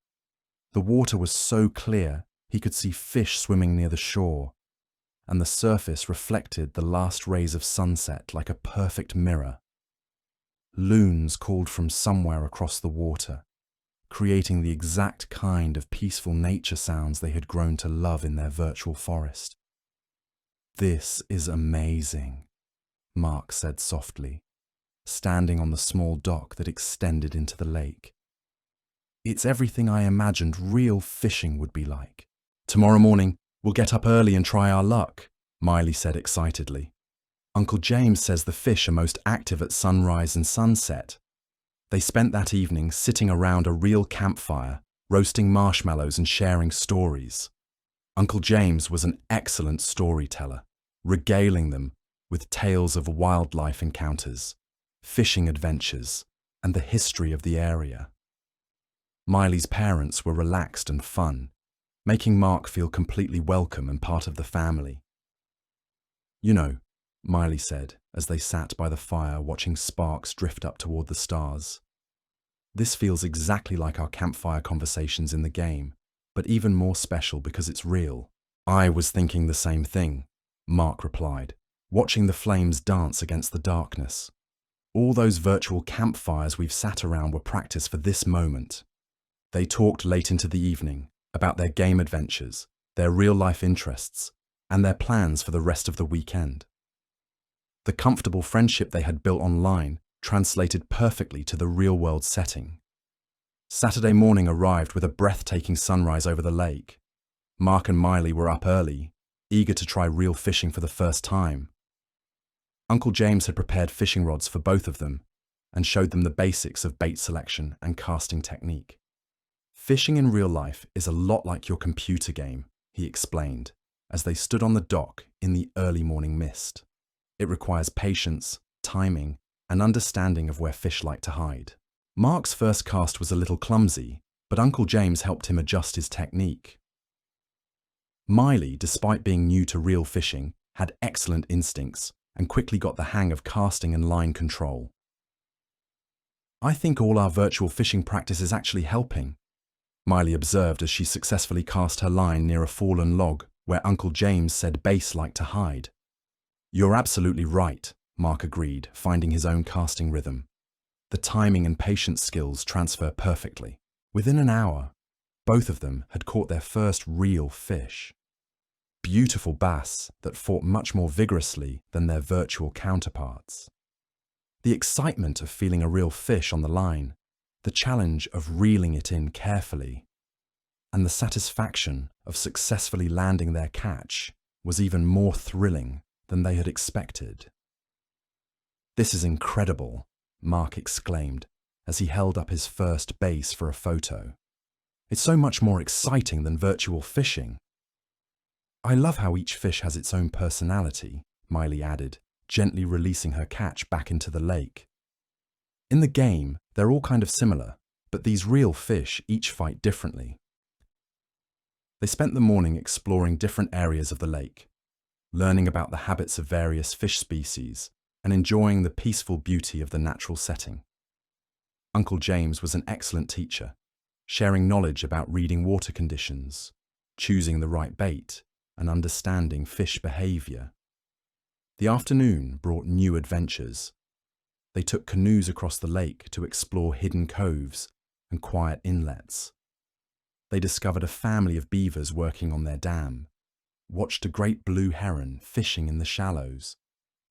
The water was so clear he could see fish swimming near the shore, and the surface reflected the last rays of sunset like a perfect mirror. Loons called from somewhere across the water, creating the exact kind of peaceful nature sounds they had grown to love in their virtual forest. "This is amazing," Mark said softly, standing on the small dock that extended into the lake. "It's everything I imagined real fishing would be like." "Tomorrow morning, we'll get up early and try our luck," Miley said excitedly. "Uncle James says the fish are most active at sunrise and sunset." They spent that evening sitting around a real campfire, roasting marshmallows and sharing stories. Uncle James was an excellent storyteller, regaling them with tales of wildlife encounters, fishing adventures, and the history of the area. Miley's parents were relaxed and fun, making Mark feel completely welcome and part of the family. "You know," Miley said as they sat by the fire watching sparks drift up toward the stars, "this feels exactly like our campfire conversations in the game, but even more special because it's real." "I was thinking the same thing," Mark replied, watching the flames dance against the darkness. All those virtual campfires we've sat around were practice for this moment. They talked late into the evening about their game adventures, their real-life interests, and their plans for the rest of the weekend. The comfortable friendship they had built online translated perfectly to the real-world setting. Saturday morning arrived with a breathtaking sunrise over the lake. Mark and Miley were up early, eager to try real fishing for the first time. Uncle James had prepared fishing rods for both of them and showed them the basics of bait selection and casting technique. Fishing in real life is a lot like your computer game, he explained, as they stood on the dock in the early morning mist. It requires patience, timing, and understanding of where fish like to hide. Mark's first cast was a little clumsy, but Uncle James helped him adjust his technique. Miley, despite being new to real fishing, had excellent instincts and quickly got the hang of casting and line control. "I think all our virtual fishing practice is actually helping," Miley observed as she successfully cast her line near a fallen log where Uncle James said bass liked to hide. "You're absolutely right," Mark agreed, finding his own casting rhythm. The timing and patience skills transfer perfectly. Within an hour, both of them had caught their first real fish. Beautiful bass that fought much more vigorously than their virtual counterparts. The excitement of feeling a real fish on the line, the challenge of reeling it in carefully, and the satisfaction of successfully landing their catch was even more thrilling than they had expected. "This is incredible," Mark exclaimed as he held up his first bass for a photo. "It's so much more exciting than virtual fishing." "I love how each fish has its own personality," Miley added, gently releasing her catch back into the lake. "In the game, they're all kind of similar, but these real fish each fight differently." They spent the morning exploring different areas of the lake, learning about the habits of various fish species, and enjoying the peaceful beauty of the natural setting. Uncle James was an excellent teacher, sharing knowledge about reading water conditions, choosing the right bait, and understanding fish behavior. The afternoon brought new adventures. They took canoes across the lake to explore hidden coves and quiet inlets. They discovered a family of beavers working on their dam, watched a great blue heron fishing in the shallows,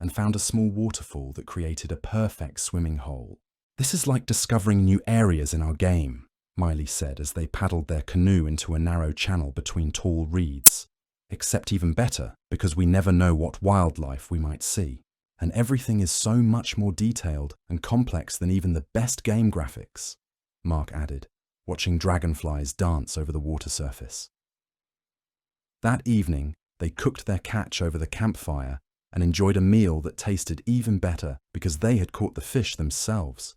and found a small waterfall that created a perfect swimming hole. "This is like discovering new areas in our game," Miley said as they paddled their canoe into a narrow channel between tall reeds. "Except even better, because we never know what wildlife we might see. And everything is so much more detailed and complex than even the best game graphics," Mark added, watching dragonflies dance over the water surface. That evening, they cooked their catch over the campfire and enjoyed a meal that tasted even better because they had caught the fish themselves.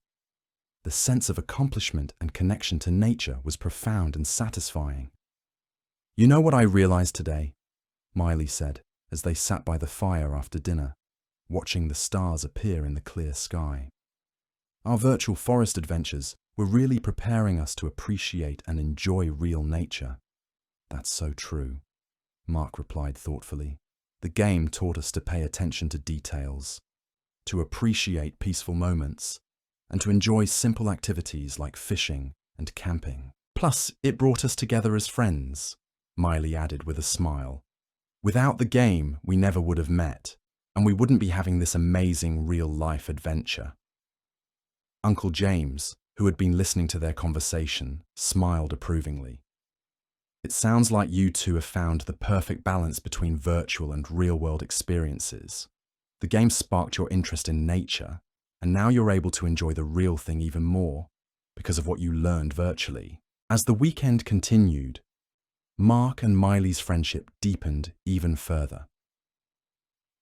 The sense of accomplishment and connection to nature was profound and satisfying. "You know what I realized today?" Miley said as they sat by the fire after dinner, watching the stars appear in the clear sky. "Our virtual forest adventures were really preparing us to appreciate and enjoy real nature." "That's so true," Mark replied thoughtfully. "The game taught us to pay attention to details, to appreciate peaceful moments, and to enjoy simple activities like fishing and camping. Plus, it brought us together as friends," Miley added with a smile. "Without the game, we never would have met, and we wouldn't be having this amazing real-life adventure." Uncle James, who had been listening to their conversation, smiled approvingly. "It sounds like you two have found the perfect balance between virtual and real-world experiences. The game sparked your interest in nature, and now you're able to enjoy the real thing even more because of what you learned virtually." As the weekend continued, Mark and Miley's friendship deepened even further.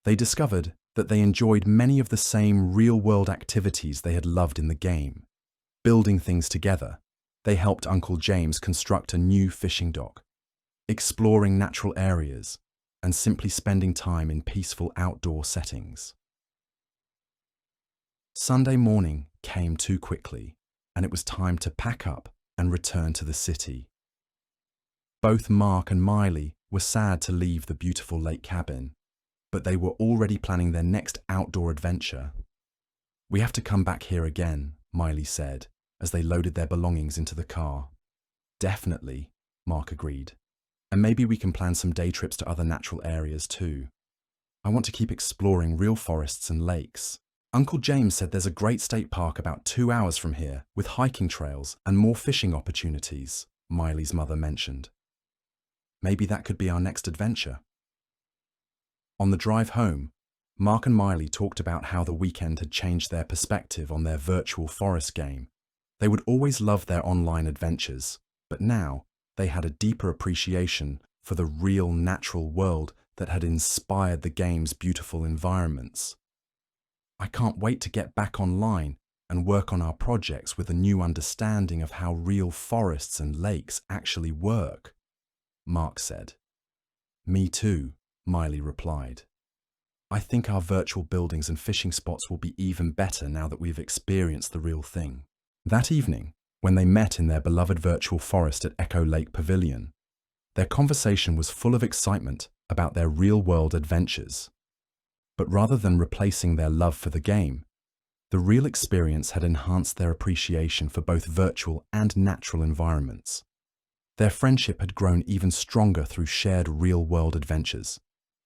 They discovered that they enjoyed many of the same real-world activities they had loved in the game. Building things together, they helped Uncle James construct a new fishing dock, exploring natural areas, and simply spending time in peaceful outdoor settings. Sunday morning came too quickly, and it was time to pack up and return to the city. Both Mark and Miley were sad to leave the beautiful lake cabin, but they were already planning their next outdoor adventure. We have to come back here again, Miley said, as they loaded their belongings into the car. Definitely, Mark agreed. And maybe we can plan some day trips to other natural areas too. I want to keep exploring real forests and lakes. Uncle James said there's a great state park about 2 hours from here with hiking trails and more fishing opportunities, Miley's mother mentioned. Maybe that could be our next adventure. On the drive home, Mark and Miley talked about how the weekend had changed their perspective on their virtual forest game. They would always love their online adventures, but now they had a deeper appreciation for the real natural world that had inspired the game's beautiful environments. I can't wait to get back online and work on our projects with a new understanding of how real forests and lakes actually work, Mark said. Me too, Miley replied. I think our virtual buildings and fishing spots will be even better now that we've experienced the real thing. That evening, when they met in their beloved virtual forest at Echo Lake Pavilion, their conversation was full of excitement about their real-world adventures. But rather than replacing their love for the game, the real experience had enhanced their appreciation for both virtual and natural environments. Their friendship had grown even stronger through shared real-world adventures,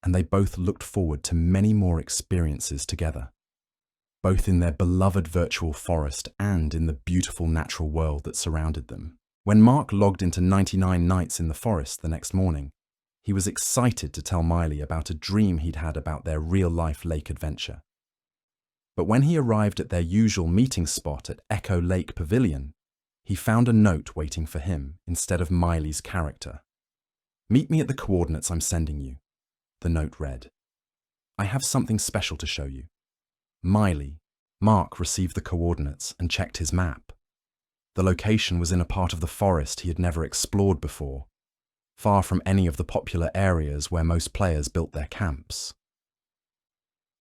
and they both looked forward to many more experiences together, both in their beloved virtual forest and in the beautiful natural world that surrounded them. When Mark logged into 99 Nights in the Forest the next morning, he was excited to tell Miley about a dream he'd had about their real-life lake adventure. But when he arrived at their usual meeting spot at Echo Lake Pavilion, he found a note waiting for him instead of Miley's character. "Meet me at the coordinates I'm sending you," the note read. "I have something special to show you." Mark received the coordinates and checked his map. The location was in a part of the forest he had never explored before, far from any of the popular areas where most players built their camps.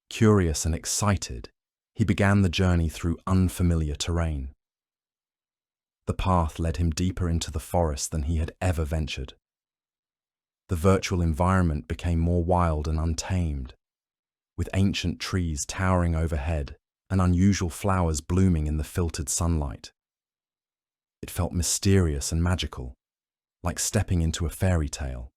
Curious and excited, he began the journey through unfamiliar terrain. The path led him deeper into the forest than he had ever ventured. The virtual environment became more wild and untamed, with ancient trees towering overhead and unusual flowers blooming in the filtered sunlight. It felt mysterious and magical, like stepping into a fairy tale.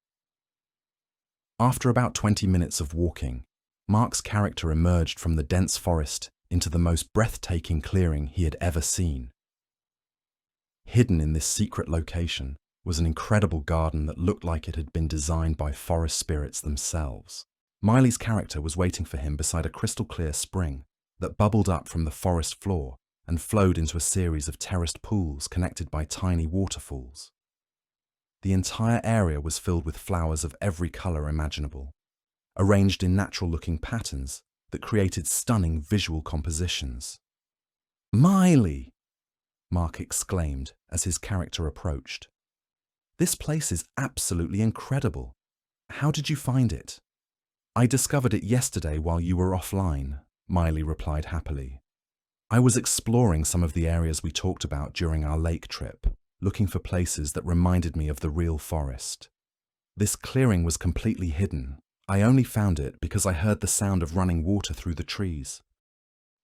After about 20 minutes of walking, Mark's character emerged from the dense forest into the most breathtaking clearing he had ever seen. Hidden in this secret location was an incredible garden that looked like it had been designed by forest spirits themselves. Miley's character was waiting for him beside a crystal-clear spring that bubbled up from the forest floor and flowed into a series of terraced pools connected by tiny waterfalls. The entire area was filled with flowers of every color imaginable, arranged in natural-looking patterns that created stunning visual compositions. "Miley!" Mark exclaimed as his character approached. "This place is absolutely incredible. How did you find it?" "I discovered it yesterday while you were offline," Miley replied happily. "I was exploring some of the areas we talked about during our lake trip, looking for places that reminded me of the real forest. This clearing was completely hidden. I only found it because I heard the sound of running water through the trees."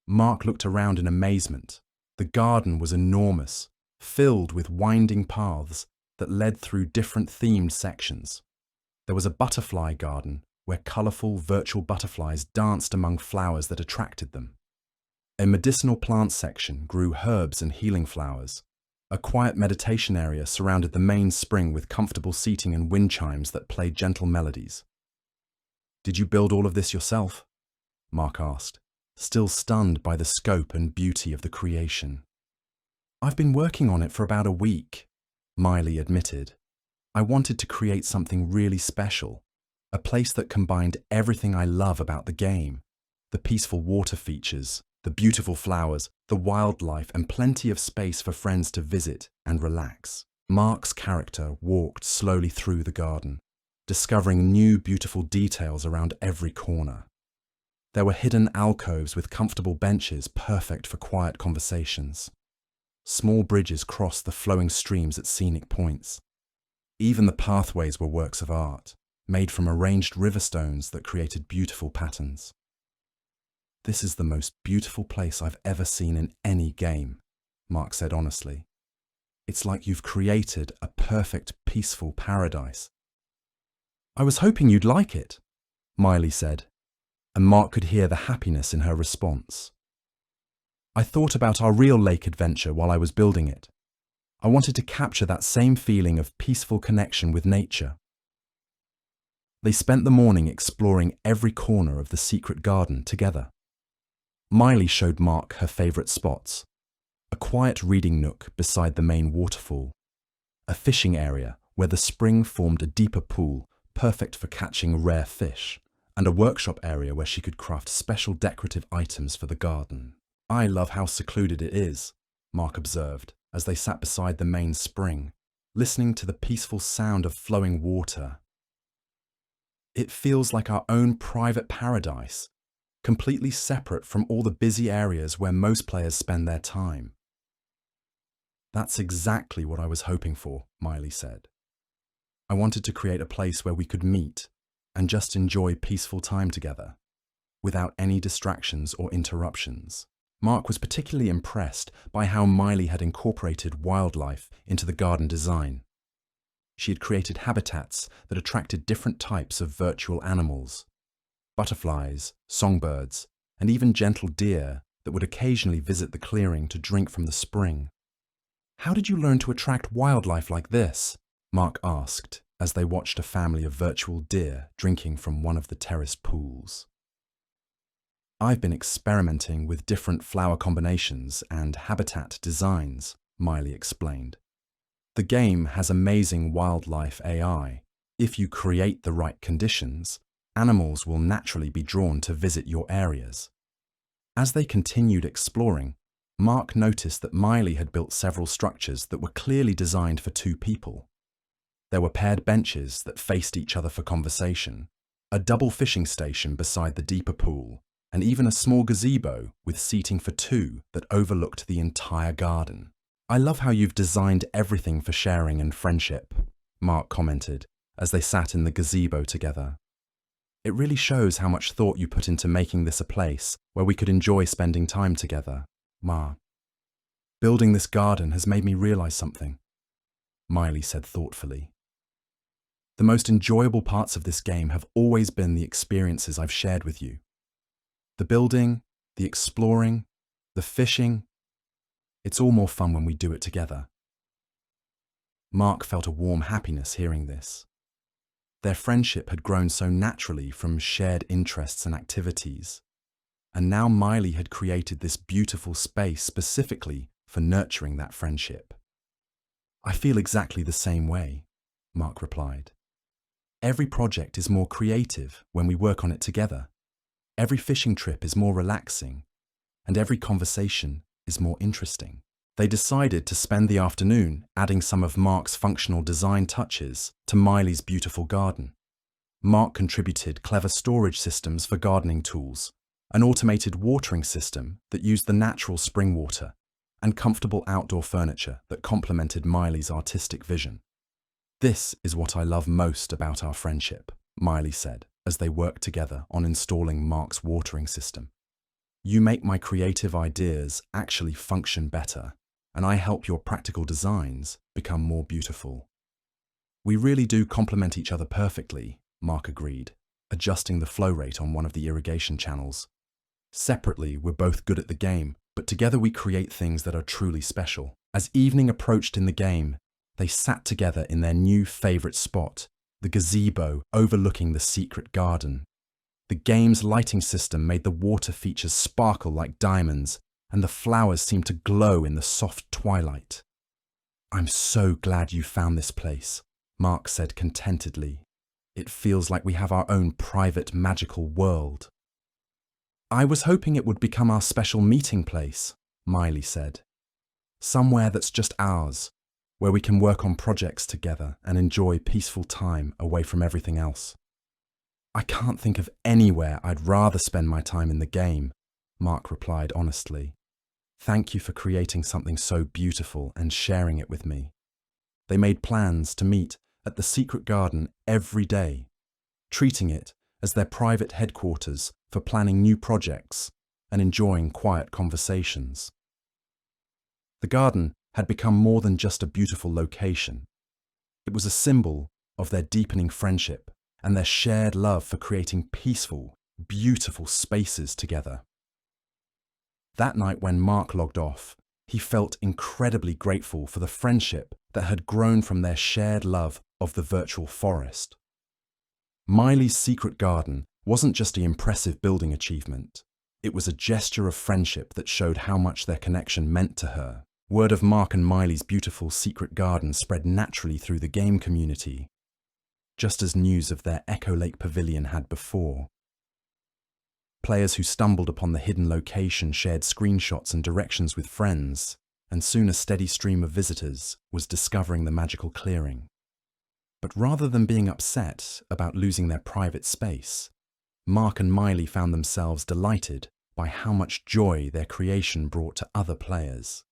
Mark looked around in amazement. The garden was enormous, filled with winding paths that led through different themed sections. There was a butterfly garden where colourful virtual butterflies danced among flowers that attracted them. A medicinal plant section grew herbs and healing flowers. A quiet meditation area surrounded the main spring with comfortable seating and wind chimes that played gentle melodies. "Did you build all of this yourself?" Mark asked, still stunned by the scope and beauty of the creation. "I've been working on it for about a week," Miley admitted. "I wanted to create something really special, a place that combined everything I love about the game, the peaceful water features, the beautiful flowers, the wildlife, and plenty of space for friends to visit and relax." Mark's character walked slowly through the garden, discovering new beautiful details around every corner. There were hidden alcoves with comfortable benches perfect for quiet conversations. Small bridges crossed the flowing streams at scenic points. Even the pathways were works of art, made from arranged river stones that created beautiful patterns. "This is the most beautiful place I've ever seen in any game," Mark said honestly. "It's like you've created a perfect, peaceful paradise." "I was hoping you'd like it," Miley said, and Mark could hear the happiness in her response. "I thought about our real lake adventure while I was building it. I wanted to capture that same feeling of peaceful connection with nature." They spent the morning exploring every corner of the secret garden together. Miley showed Mark her favourite spots: a quiet reading nook beside the main waterfall, a fishing area where the spring formed a deeper pool perfect for catching rare fish, and a workshop area where she could craft special decorative items for the garden. "I love how secluded it is," Mark observed as they sat beside the main spring, listening to the peaceful sound of flowing water. "It feels like our own private paradise, completely separate from all the busy areas where most players spend their time." "That's exactly what I was hoping for," Miley said. "I wanted to create a place where we could meet and just enjoy peaceful time together, without any distractions or interruptions." Mark was particularly impressed by how Miley had incorporated wildlife into the garden design. She had created habitats that attracted different types of virtual animals: butterflies, songbirds, and even gentle deer that would occasionally visit the clearing to drink from the spring. "How did you learn to attract wildlife like this?" Mark asked as they watched a family of virtual deer drinking from one of the terraced pools. "I've been experimenting with different flower combinations and habitat designs," Miley explained. "The game has amazing wildlife AI. If you create the right conditions, animals will naturally be drawn to visit your areas." As they continued exploring, Mark noticed that Miley had built several structures that were clearly designed for two people. There were paired benches that faced each other for conversation, a double fishing station beside the deeper pool, and even a small gazebo with seating for two that overlooked the entire garden. "I love how you've designed everything for sharing and friendship," Mark commented as they sat in the gazebo together. "It really shows how much thought you put into making this a place where we could enjoy spending time together." "Building this garden has made me realize something," Miley said thoughtfully. "The most enjoyable parts of this game have always been the experiences I've shared with you. The building, the exploring, the fishing. It's all more fun when we do it together." Mark felt a warm happiness hearing this. Their friendship had grown so naturally from shared interests and activities, and now Miley had created this beautiful space specifically for nurturing that friendship. "I feel exactly the same way," Mark replied. "Every project is more creative when we work on it together. Every fishing trip is more relaxing, and every conversation is more interesting." They decided to spend the afternoon adding some of Mark's functional design touches to Miley's beautiful garden. Mark contributed clever storage systems for gardening tools, an automated watering system that used the natural spring water, and comfortable outdoor furniture that complemented Miley's artistic vision. "This is what I love most about our friendship," Miley said as they worked together on installing Mark's watering system. "You make my creative ideas actually function better, and I help your practical designs become more beautiful." "We really do complement each other perfectly," Mark agreed, adjusting the flow rate on one of the irrigation channels. "Separately, we're both good at the game, but together we create things that are truly special." As evening approached in the game, they sat together in their new favourite spot, the gazebo overlooking the secret garden. The game's lighting system made the water features sparkle like diamonds, and the flowers seemed to glow in the soft twilight. "I'm so glad you found this place," Mark said contentedly. "It feels like we have our own private magical world." "I was hoping it would become our special meeting place," Miley said. "Somewhere that's just ours, where we can work on projects together and enjoy peaceful time away from everything else." "I can't think of anywhere I'd rather spend my time in the game," Mark replied honestly. "Thank you for creating something so beautiful and sharing it with me." They made plans to meet at the secret garden every day, treating it as their private headquarters for planning new projects and enjoying quiet conversations. The garden had become more than just a beautiful location. It was a symbol of their deepening friendship and their shared love for creating peaceful, beautiful spaces together. That night when Mark logged off, he felt incredibly grateful for the friendship that had grown from their shared love of the virtual forest. Miley's secret garden wasn't just an impressive building achievement. It was a gesture of friendship that showed how much their connection meant to her. Word of Mark and Miley's beautiful secret garden spread naturally through the game community, just as news of their Echo Lake Pavilion had before. Players who stumbled upon the hidden location shared screenshots and directions with friends, and soon a steady stream of visitors was discovering the magical clearing. But rather than being upset about losing their private space, Mark and Miley found themselves delighted by how much joy their creation brought to other players.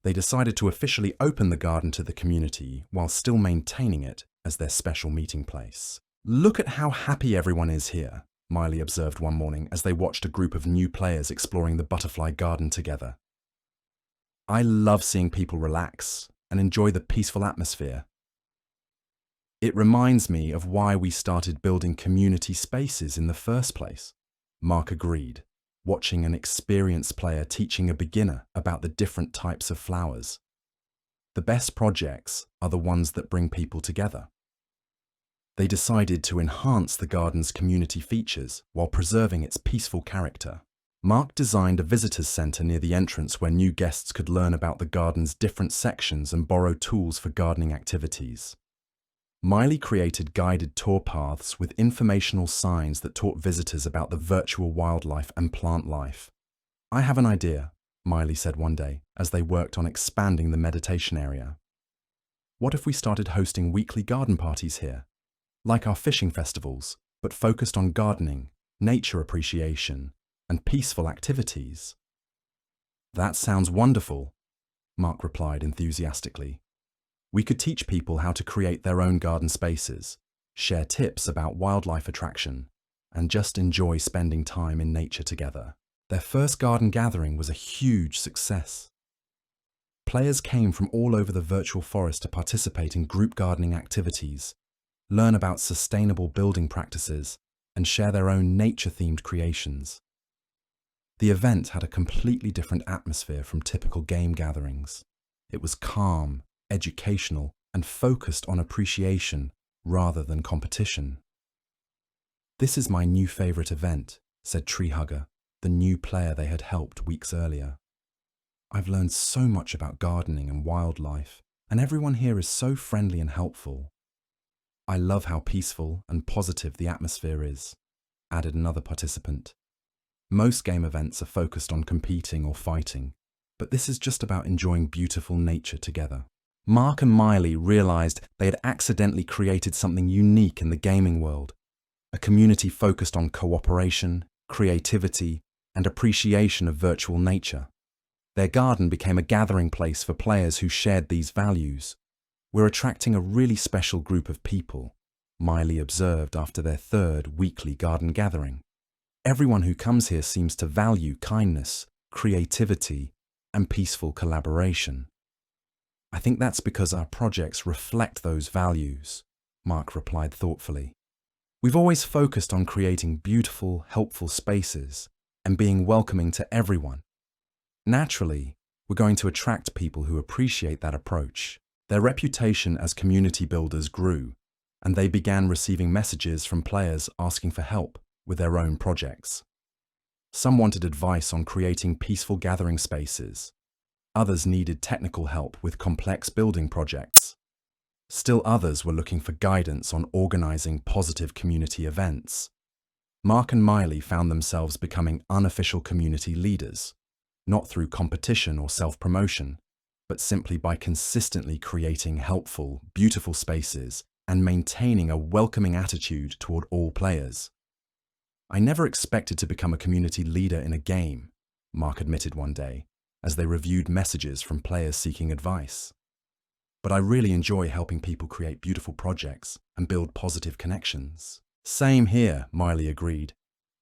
They decided to officially open the garden to the community while still maintaining it as their special meeting place. "Look at how happy everyone is here," Miley observed one morning as they watched a group of new players exploring the butterfly garden together. "I love seeing people relax and enjoy the peaceful atmosphere. It reminds me of why we started building community spaces in the first place," Mark agreed, watching an experienced player teaching a beginner about the different types of flowers. "The best projects are the ones that bring people together." They decided to enhance the garden's community features while preserving its peaceful character. Mark designed a visitors center near the entrance where new guests could learn about the garden's different sections and borrow tools for gardening activities. Miley created guided tour paths with informational signs that taught visitors about the virtual wildlife and plant life. "I have an idea," Miley said one day as they worked on expanding the meditation area. "What if we started hosting weekly garden parties here, like our fishing festivals, but focused on gardening, nature appreciation, and peaceful activities?" "That sounds wonderful," Mark replied enthusiastically. "We could teach people how to create their own garden spaces, share tips about wildlife attraction, and just enjoy spending time in nature together." Their first garden gathering was a huge success. Players came from all over the virtual forest to participate in group gardening activities, learn about sustainable building practices, and share their own nature-themed creations. The event had a completely different atmosphere from typical game gatherings. It was calm, educational, and focused on appreciation rather than competition. "This is my new favorite event," said Treehugger, the new player they had helped weeks earlier. "I've learned so much about gardening and wildlife, and everyone here is so friendly and helpful. I love how peaceful and positive the atmosphere is," added another participant. "Most game events are focused on competing or fighting, but this is just about enjoying beautiful nature together." Mark and Miley realized they had accidentally created something unique in the gaming world, a community focused on cooperation, creativity, and appreciation of virtual nature. Their garden became a gathering place for players who shared these values. "We're attracting a really special group of people," Miley observed after their third weekly garden gathering. "Everyone who comes here seems to value kindness, creativity, and peaceful collaboration." "I think that's because our projects reflect those values," Mark replied thoughtfully. "We've always focused on creating beautiful, helpful spaces and being welcoming to everyone. Naturally, we're going to attract people who appreciate that approach." Their reputation as community builders grew, and they began receiving messages from players asking for help with their own projects. Some wanted advice on creating peaceful gathering spaces. Others needed technical help with complex building projects. Still others were looking for guidance on organizing positive community events. Mark and Miley found themselves becoming unofficial community leaders, not through competition or self-promotion, but simply by consistently creating helpful, beautiful spaces and maintaining a welcoming attitude toward all players. "I never expected to become a community leader in a game," Mark admitted one day, as they reviewed messages from players seeking advice. "But I really enjoy helping people create beautiful projects and build positive connections." "Same here," Miley agreed.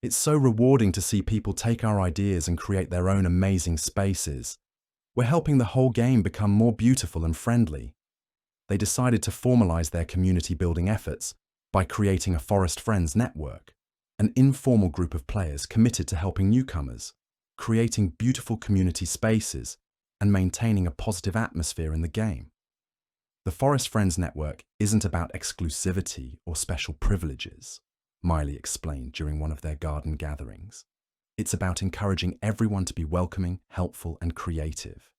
It's so rewarding to see people take our ideas and create their own amazing spaces. We're helping the whole game become more beautiful and friendly. They decided to formalize their community building efforts by creating a Forest Friends network, an informal group of players committed to helping newcomers, creating beautiful community spaces, and maintaining a positive atmosphere in the game. The Forest Friends network isn't about exclusivity or special privileges, Miley explained during one of their garden gatherings. It's about encouraging everyone to be welcoming, helpful, and creative.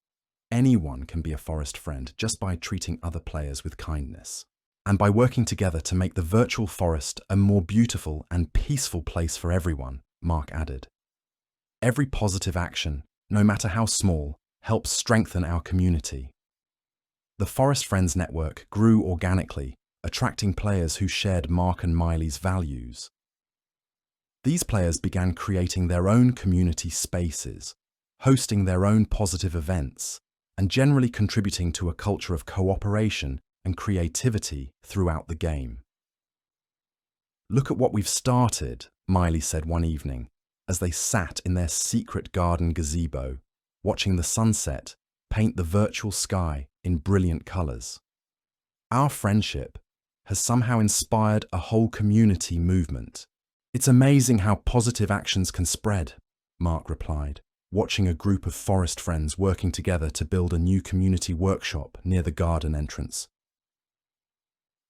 Anyone can be a forest friend just by treating other players with kindness, and by working together to make the virtual forest a more beautiful and peaceful place for everyone, Mark added. Every positive action, no matter how small, helps strengthen our community. The Forest Friends network grew organically, attracting players who shared Mark and Miley's values. These players began creating their own community spaces, hosting their own positive events, and generally contributing to a culture of cooperation and creativity throughout the game. "Look at what we've started," Miley said one evening, as they sat in their secret garden gazebo, watching the sunset paint the virtual sky in brilliant colors. "Our friendship has somehow inspired a whole community movement. It's amazing how positive actions can spread," Mark replied, watching a group of forest friends working together to build a new community workshop near the garden entrance.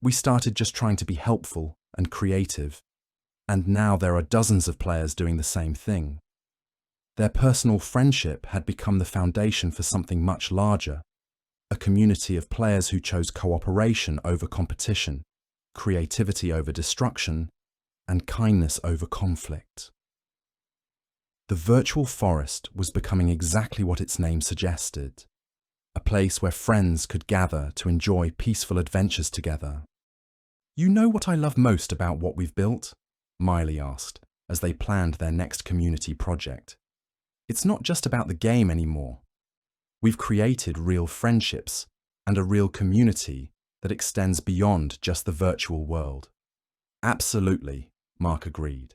"We started just trying to be helpful and creative, and now there are dozens of players doing the same thing. Their personal friendship had become the foundation for something much larger, a community of players who chose cooperation over competition, creativity over destruction, and kindness over conflict." The virtual forest was becoming exactly what its name suggested, a place where friends could gather to enjoy peaceful adventures together. "You know what I love most about what we've built?" Miley asked, as they planned their next community project. "It's not just about the game anymore. We've created real friendships and a real community that extends beyond just the virtual world." "Absolutely," Mark agreed.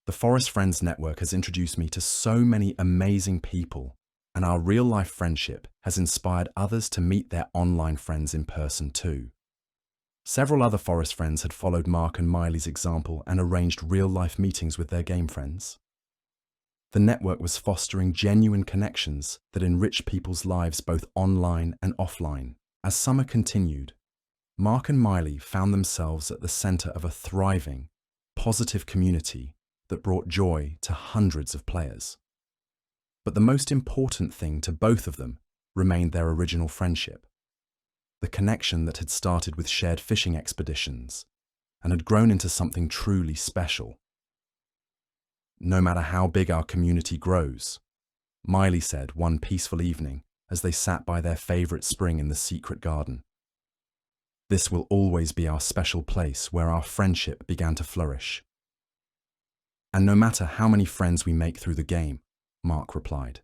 "The Forest Friends Network has introduced me to so many amazing people, and our real-life friendship has inspired others to meet their online friends in person too." Several other forest friends had followed Mark and Miley's example and arranged real-life meetings with their game friends. The network was fostering genuine connections that enrich people's lives both online and offline. As summer continued, Mark and Miley found themselves at the center of a thriving, positive community that brought joy to hundreds of players. But the most important thing to both of them remained their original friendship, the connection that had started with shared fishing expeditions and had grown into something truly special. "No matter how big our community grows," Miley said one peaceful evening as they sat by their favorite spring in the secret garden, "this will always be our special place where our friendship began to flourish." "And no matter how many friends we make through the game," Mark replied,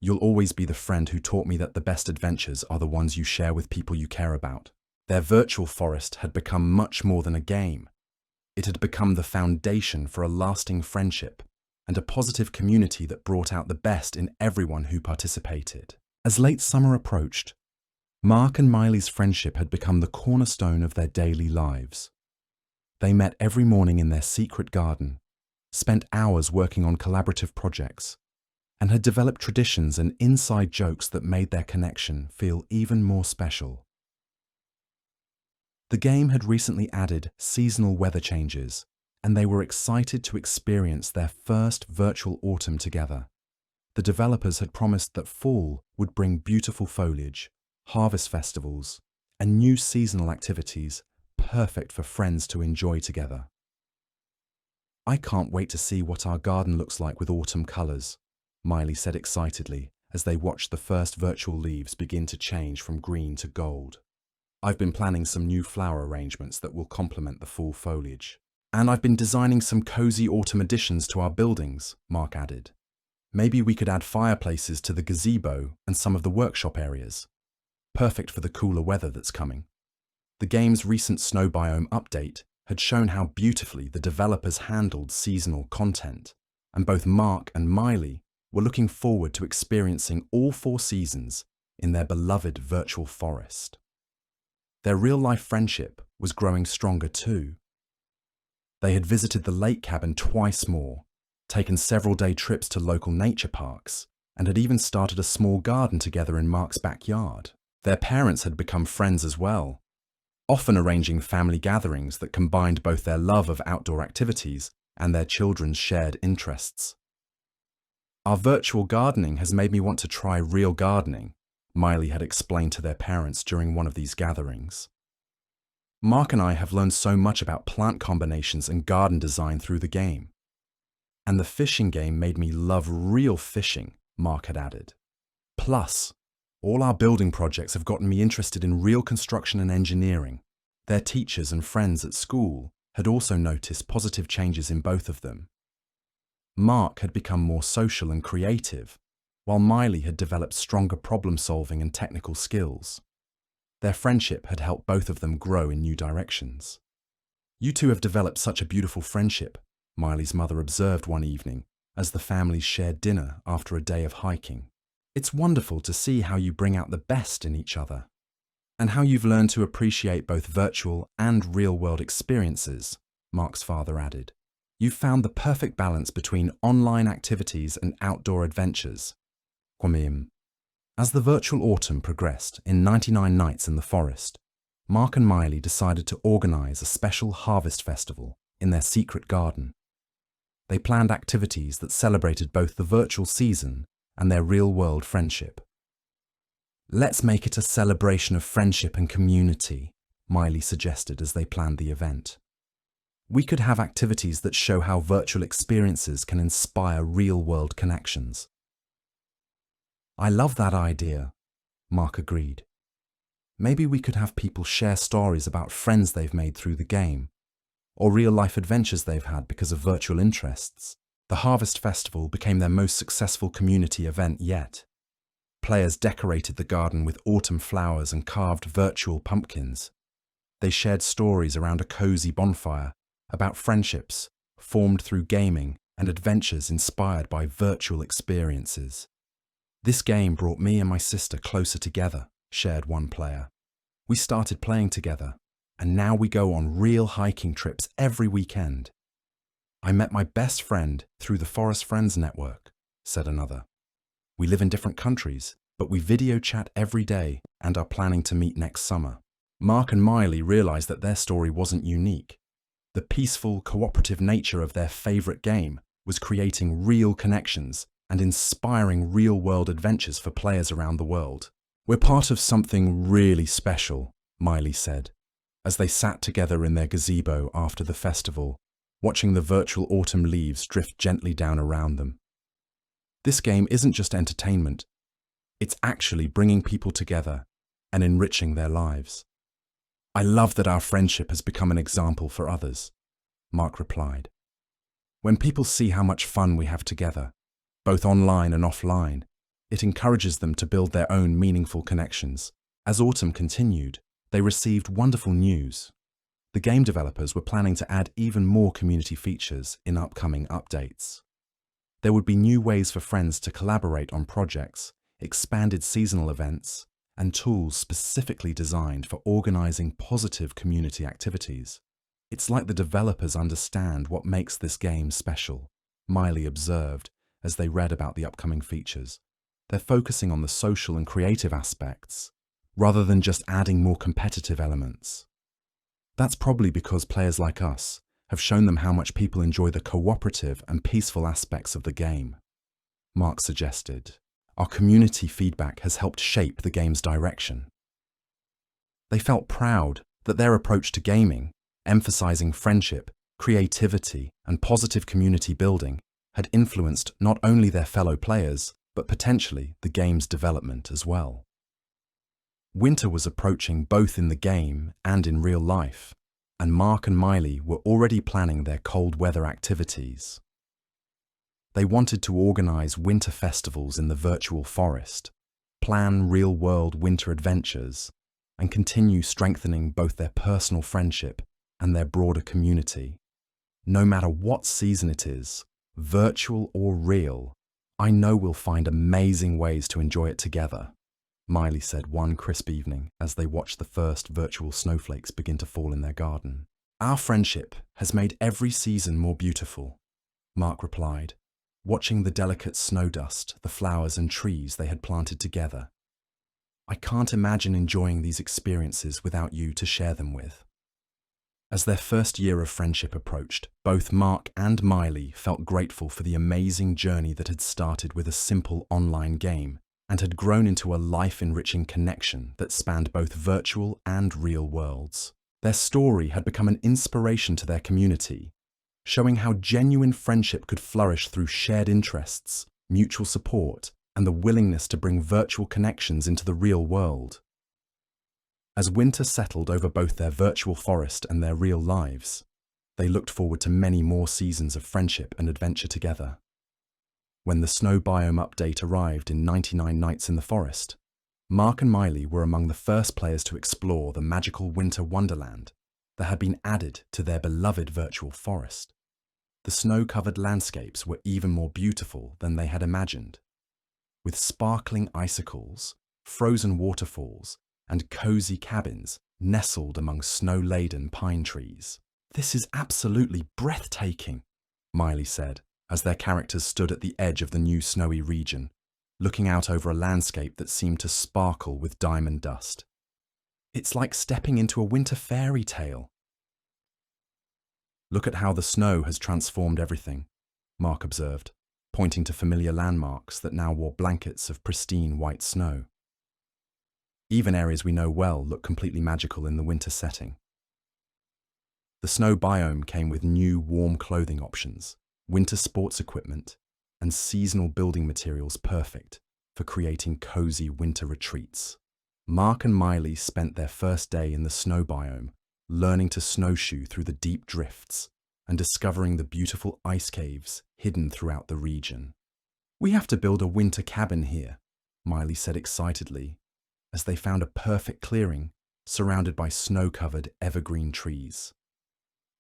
"you'll always be the friend who taught me that the best adventures are the ones you share with people you care about." Their virtual forest had become much more than a game. It had become the foundation for a lasting friendship and a positive community that brought out the best in everyone who participated. As late summer approached, Mark and Miley's friendship had become the cornerstone of their daily lives. They met every morning in their secret garden, spent hours working on collaborative projects, and had developed traditions and inside jokes that made their connection feel even more special. The game had recently added seasonal weather changes, and they were excited to experience their first virtual autumn together. The developers had promised that fall would bring beautiful foliage, harvest festivals, and new seasonal activities perfect for friends to enjoy together. "I can't wait to see what our garden looks like with autumn colors," Miley said excitedly as they watched the first virtual leaves begin to change from green to gold. "I've been planning some new flower arrangements that will complement the fall foliage. And I've been designing some cozy autumn additions to our buildings," Mark added. "Maybe we could add fireplaces to the gazebo and some of the workshop areas. Perfect for the cooler weather that's coming." The game's recent snow biome update had shown how beautifully the developers handled seasonal content, and both Mark and Miley were looking forward to experiencing all 4 seasons in their beloved virtual forest. Their real-life friendship was growing stronger too. They had visited the lake cabin twice more, taken several-day trips to local nature parks, and had even started a small garden together in Mark's backyard. Their parents had become friends as well, often arranging family gatherings that combined both their love of outdoor activities and their children's shared interests. "Our virtual gardening has made me want to try real gardening," Miley had explained to their parents during one of these gatherings. "Mark and I have learned so much about plant combinations and garden design through the game. And the fishing game made me love real fishing," Mark had added. "Plus, all our building projects have gotten me interested in real construction and engineering." Their teachers and friends at school had also noticed positive changes in both of them. Mark had become more social and creative, while Miley had developed stronger problem-solving and technical skills. Their friendship had helped both of them grow in new directions. "You two have developed such a beautiful friendship," Miley's mother observed one evening as the families shared dinner after a day of hiking. "It's wonderful to see how you bring out the best in each other, and how you've learned to appreciate both virtual and real-world experiences," Mark's father added. "You've found the perfect balance between online activities and outdoor adventures." As the virtual autumn progressed in 99 nights in the forest, Mark and Miley decided to organize a special harvest festival in their secret garden. They planned activities that celebrated both the virtual season and their real-world friendship. "Let's make it a celebration of friendship and community," Miley suggested as they planned the event. "We could have activities that show how virtual experiences can inspire real-world connections." "I love that idea," Mark agreed. "Maybe we could have people share stories about friends they've made through the game, or real-life adventures they've had because of virtual interests." The Harvest Festival became their most successful community event yet. Players decorated the garden with autumn flowers and carved virtual pumpkins. They shared stories around a cozy bonfire about friendships formed through gaming and adventures inspired by virtual experiences. "This game brought me and my sister closer together," shared one player. "We started playing together, and now we go on real hiking trips every weekend. I met my best friend through the Forest Friends Network," said another. "We live in different countries, but we video chat every day and are planning to meet next summer." Mark and Miley realized that their story wasn't unique. The peaceful, cooperative nature of their favorite game was creating real connections and inspiring real-world adventures for players around the world. "We're part of something really special," Miley said, as they sat together in their gazebo after the festival, watching the virtual autumn leaves drift gently down around them. "This game isn't just entertainment, it's actually bringing people together and enriching their lives." "I love that our friendship has become an example for others," Mark replied. "When people see how much fun we have together, both online and offline, it encourages them to build their own meaningful connections." As autumn continued, they received wonderful news. The game developers were planning to add even more community features in upcoming updates. There would be new ways for friends to collaborate on projects, expanded seasonal events, and tools specifically designed for organizing positive community activities. "It's like the developers understand what makes this game special," Miley observed as they read about the upcoming features. "They're focusing on the social and creative aspects, rather than just adding more competitive elements. That's probably because players like us have shown them how much people enjoy the cooperative and peaceful aspects of the game," Mark suggested. "Our community feedback has helped shape the game's direction." They felt proud that their approach to gaming, emphasizing friendship, creativity, and positive community building, had influenced not only their fellow players, but potentially the game's development as well. Winter was approaching both in the game and in real life, and Mark and Miley were already planning their cold weather activities. They wanted to organize winter festivals in the virtual forest, plan real-world winter adventures, and continue strengthening both their personal friendship and their broader community. No matter what season it is, virtual or real, I know we'll find amazing ways to enjoy it together, Miley said one crisp evening as they watched the first virtual snowflakes begin to fall in their garden. Our friendship has made every season more beautiful, Mark replied, watching the delicate snow dust, the flowers and trees they had planted together. I can't imagine enjoying these experiences without you to share them with. As their first year of friendship approached, both Mark and Miley felt grateful for the amazing journey that had started with a simple online game and had grown into a life-enriching connection that spanned both virtual and real worlds. Their story had become an inspiration to their community, showing how genuine friendship could flourish through shared interests, mutual support, and the willingness to bring virtual connections into the real world. As winter settled over both their virtual forest and their real lives, they looked forward to many more seasons of friendship and adventure together. When the snow biome update arrived in 99 Nights in the Forest, Mark and Miley were among the first players to explore the magical winter wonderland that had been added to their beloved virtual forest. The snow-covered landscapes were even more beautiful than they had imagined, with sparkling icicles, frozen waterfalls, and cozy cabins nestled among snow-laden pine trees. "This is absolutely breathtaking," Miley said, as their characters stood at the edge of the new snowy region, looking out over a landscape that seemed to sparkle with diamond dust. "It's like stepping into a winter fairy tale." "Look at how the snow has transformed everything," Mark observed, pointing to familiar landmarks that now wore blankets of pristine white snow. Even areas we know well look completely magical in the winter setting. The snow biome came with new warm clothing options, winter sports equipment, and seasonal building materials perfect for creating cozy winter retreats. Mark and Miley spent their first day in the snow biome learning to snowshoe through the deep drifts and discovering the beautiful ice caves hidden throughout the region. "We have to build a winter cabin here," Miley said excitedly, as they found a perfect clearing surrounded by snow-covered evergreen trees.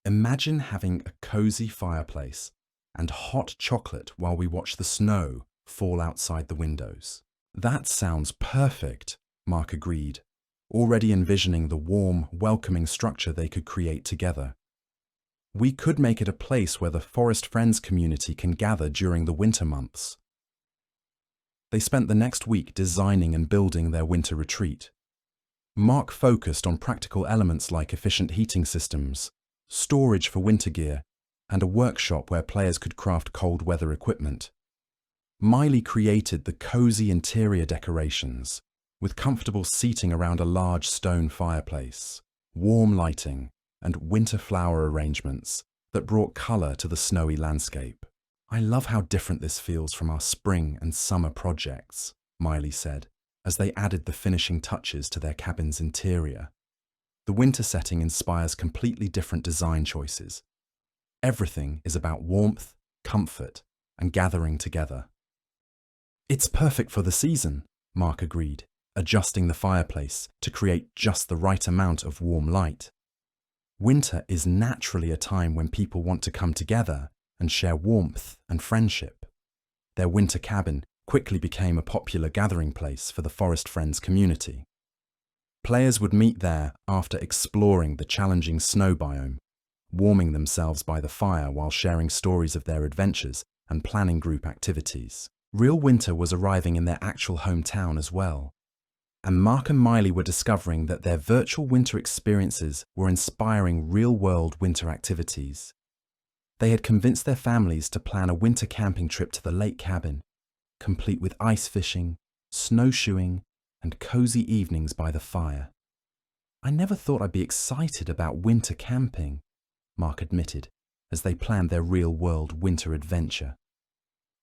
"Imagine having a cozy fireplace and hot chocolate while we watch the snow fall outside the windows." "That sounds perfect," Mark agreed, already envisioning the warm, welcoming structure they could create together. "We could make it a place where the Forest Friends community can gather during the winter months." They spent the next week designing and building their winter retreat. Mark focused on practical elements like efficient heating systems, storage for winter gear, and a workshop where players could craft cold weather equipment. Miley created the cozy interior decorations, with comfortable seating around a large stone fireplace, warm lighting, and winter flower arrangements that brought colour to the snowy landscape. "I love how different this feels from our spring and summer projects," Miley said, as they added the finishing touches to their cabin's interior. "The winter setting inspires completely different design choices. Everything is about warmth, comfort, and gathering together." "It's perfect for the season," Mark agreed, adjusting the fireplace to create just the right amount of warm light. "Winter is naturally a time when people want to come together and share warmth and friendship." Their winter cabin quickly became a popular gathering place for the Forest Friends community. Players would meet there after exploring the challenging snow biome, warming themselves by the fire while sharing stories of their adventures and planning group activities. Real winter was arriving in their actual hometown as well, and Mark and Miley were discovering that their virtual winter experiences were inspiring real-world winter activities. They had convinced their families to plan a winter camping trip to the lake cabin, complete with ice fishing, snowshoeing, and cozy evenings by the fire. "I never thought I'd be excited about winter camping," Mark admitted, as they planned their real-world winter adventure.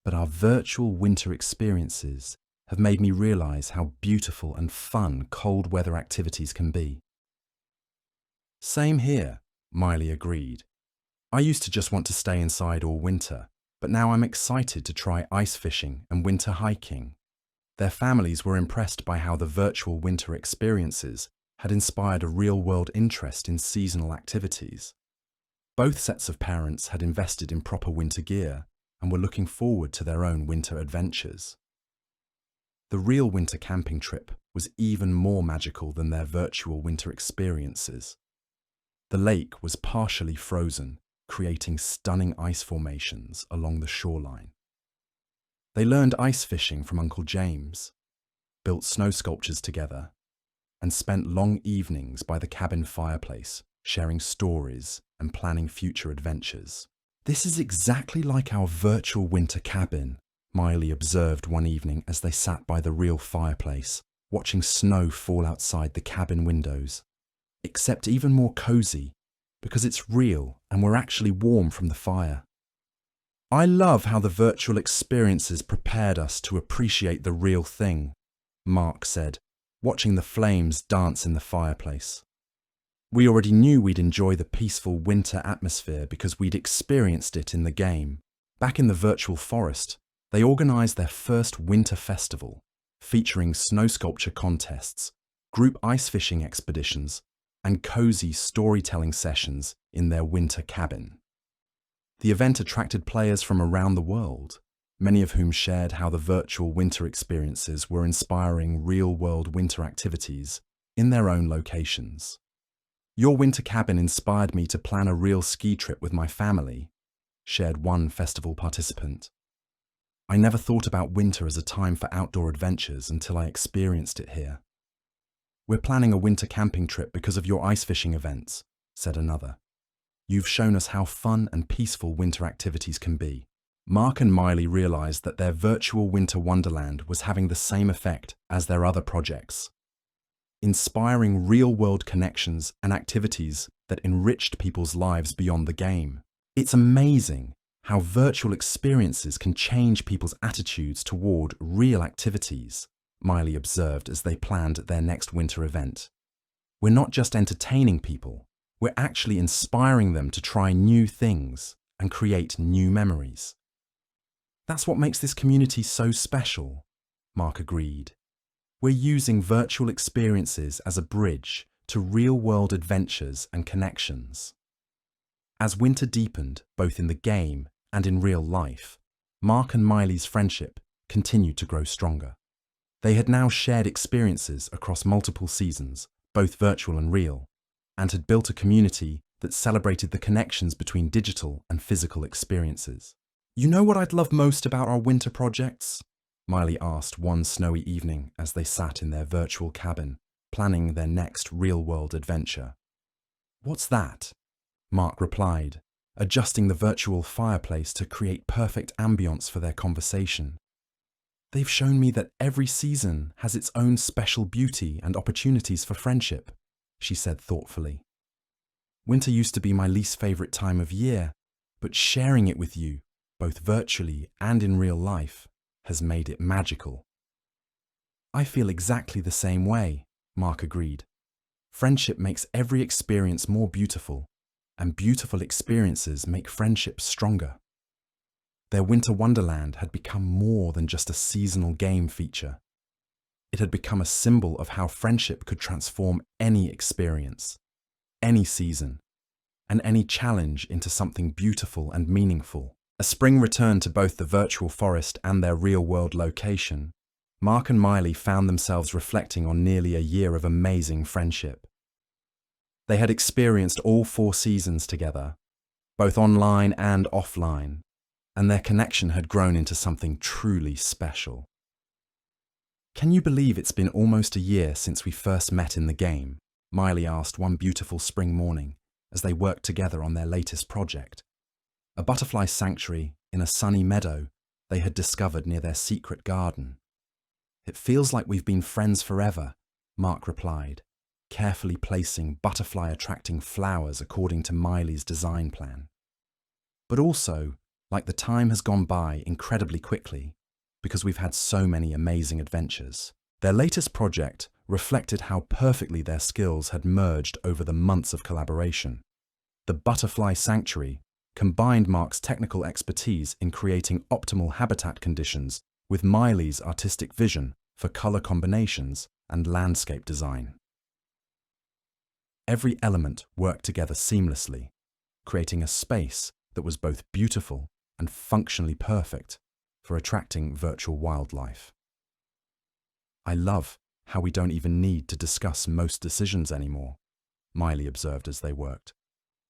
"But our virtual winter experiences have made me realize how beautiful and fun cold weather activities can be." "Same here," Miley agreed. "I used to just want to stay inside all winter, but now I'm excited to try ice fishing and winter hiking." Their families were impressed by how the virtual winter experiences had inspired a real-world interest in seasonal activities. Both sets of parents had invested in proper winter gear and were looking forward to their own winter adventures. The real winter camping trip was even more magical than their virtual winter experiences. The lake was partially frozen, creating stunning ice formations along the shoreline. They learned ice fishing from Uncle James, built snow sculptures together, and spent long evenings by the cabin fireplace, sharing stories and planning future adventures. "This is exactly like our virtual winter cabin," Miley observed one evening as they sat by the real fireplace, watching snow fall outside the cabin windows. "Except even more cozy, because it's real and we're actually warm from the fire." "I love how the virtual experiences prepared us to appreciate the real thing," Mark said, watching the flames dance in the fireplace. "We already knew we'd enjoy the peaceful winter atmosphere because we'd experienced it in the game." Back in the virtual forest, they organised their first winter festival, featuring snow sculpture contests, group ice fishing expeditions, and cosy storytelling sessions in their winter cabin. The event attracted players from around the world, many of whom shared how the virtual winter experiences were inspiring real-world winter activities in their own locations. "Your winter cabin inspired me to plan a real ski trip with my family," shared one festival participant. "I never thought about winter as a time for outdoor adventures until I experienced it here." "We're planning a winter camping trip because of your ice fishing events," said another. "You've shown us how fun and peaceful winter activities can be." Mark and Miley realised that their virtual winter wonderland was having the same effect as their other projects, inspiring real-world connections and activities that enriched people's lives beyond the game. "It's amazing how virtual experiences can change people's attitudes toward real activities," Miley observed as they planned their next winter event. "We're not just entertaining people, we're actually inspiring them to try new things and create new memories." "That's what makes this community so special," Mark agreed. "We're using virtual experiences as a bridge to real-world adventures and connections." As winter deepened, both in the game and in real life, Mark and Miley's friendship continued to grow stronger. They had now shared experiences across multiple seasons, both virtual and real, and had built a community that celebrated the connections between digital and physical experiences. "You know what I'd love most about our winter projects?" Miley asked one snowy evening as they sat in their virtual cabin, planning their next real-world adventure. "What's that?" Mark replied, adjusting the virtual fireplace to create perfect ambience for their conversation. "They've shown me that every season has its own special beauty and opportunities for friendship," she said thoughtfully. "Winter used to be my least favourite time of year, but sharing it with you, both virtually and in real life, has made it magical." "I feel exactly the same way," Mark agreed. "Friendship makes every experience more beautiful, and beautiful experiences make friendships stronger." Their winter wonderland had become more than just a seasonal game feature. It had become a symbol of how friendship could transform any experience, any season, and any challenge into something beautiful and meaningful. As spring returned to both the virtual forest and their real-world location, Mark and Miley found themselves reflecting on nearly a year of amazing friendship. They had experienced all 4 seasons together, both online and offline, and their connection had grown into something truly special. "Can you believe it's been almost a year since we first met in the game?" Miley asked one beautiful spring morning as they worked together on their latest project. A butterfly sanctuary in a sunny meadow they had discovered near their secret garden. "It feels like we've been friends forever," Mark replied, carefully placing butterfly-attracting flowers according to Miley's design plan. "But also, like the time has gone by incredibly quickly, because we've had so many amazing adventures." Their latest project reflected how perfectly their skills had merged over the months of collaboration. The Butterfly Sanctuary combined Mark's technical expertise in creating optimal habitat conditions with Miley's artistic vision for colour combinations and landscape design. Every element worked together seamlessly, creating a space that was both beautiful and functionally perfect for attracting virtual wildlife. I love how we don't even need to discuss most decisions anymore, Miley observed as they worked.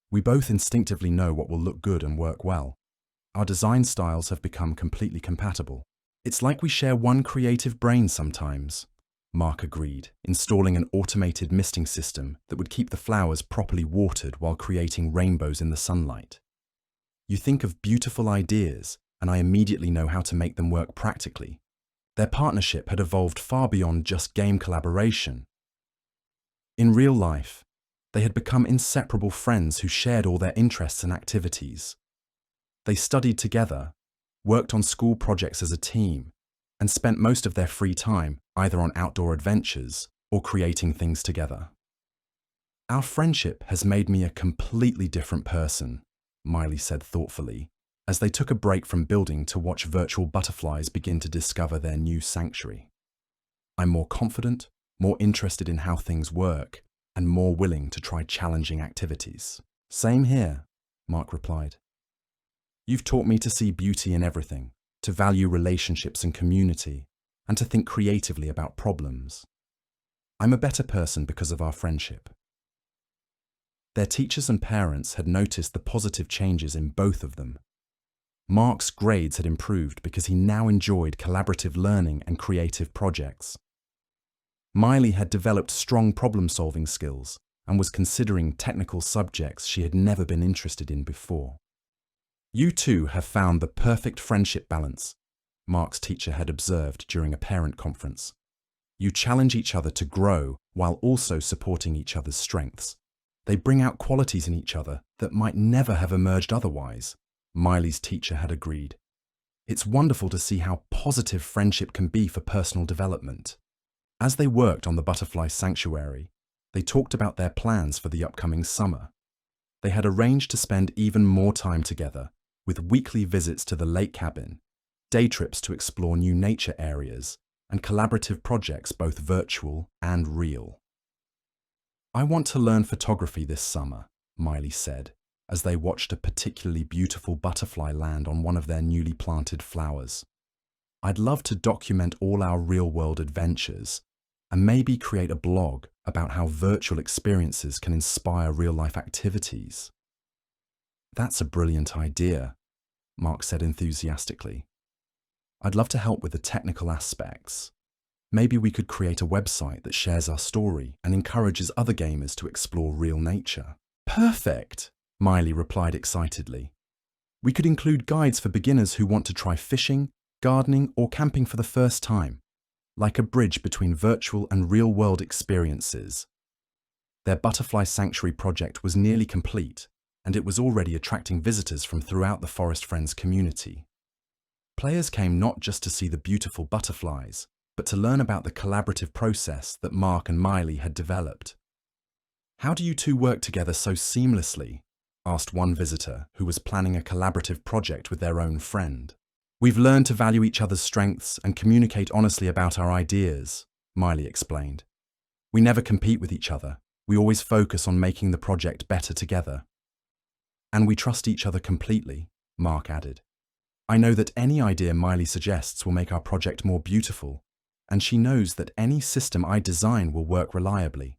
We both instinctively know what will look good and work well. Our design styles have become completely compatible. It's like we share one creative brain sometimes, Mark agreed, installing an automated misting system that would keep the flowers properly watered while creating rainbows in the sunlight. You think of beautiful ideas, and I immediately know how to make them work practically. Their partnership had evolved far beyond just game collaboration. In real life, they had become inseparable friends who shared all their interests and activities. They studied together, worked on school projects as a team, and spent most of their free time either on outdoor adventures or creating things together. Our friendship has made me a completely different person, Miley said thoughtfully, as they took a break from building to watch virtual butterflies begin to discover their new sanctuary. I'm more confident, more interested in how things work, and more willing to try challenging activities. Same here, Mark replied. You've taught me to see beauty in everything, to value relationships and community, and to think creatively about problems. I'm a better person because of our friendship. Their teachers and parents had noticed the positive changes in both of them. Mark's grades had improved because he now enjoyed collaborative learning and creative projects. Miley had developed strong problem-solving skills and was considering technical subjects she had never been interested in before. You two have found the perfect friendship balance, Mark's teacher had observed during a parent conference. You challenge each other to grow while also supporting each other's strengths. They bring out qualities in each other that might never have emerged otherwise, Miley's teacher had agreed. It's wonderful to see how positive friendship can be for personal development. As they worked on the butterfly sanctuary, they talked about their plans for the upcoming summer. They had arranged to spend even more time together, with weekly visits to the lake cabin, day trips to explore new nature areas, and collaborative projects both virtual and real. I want to learn photography this summer, Miley said, as they watched a particularly beautiful butterfly land on one of their newly planted flowers. I'd love to document all our real-world adventures and maybe create a blog about how virtual experiences can inspire real-life activities. That's a brilliant idea, Mark said enthusiastically. I'd love to help with the technical aspects. Maybe we could create a website that shares our story and encourages other gamers to explore real nature. Perfect, Miley replied excitedly. We could include guides for beginners who want to try fishing, gardening, or camping for the first time, like a bridge between virtual and real-world experiences. Their butterfly sanctuary project was nearly complete, and it was already attracting visitors from throughout the Forest Friends community. Players came not just to see the beautiful butterflies, but to learn about the collaborative process that Mark and Miley had developed. How do you two work together so seamlessly? Asked one visitor who was planning a collaborative project with their own friend. We've learned to value each other's strengths and communicate honestly about our ideas, Miley explained. We never compete with each other. We always focus on making the project better together. And we trust each other completely, Mark added. I know that any idea Miley suggests will make our project more beautiful, and she knows that any system I design will work reliably.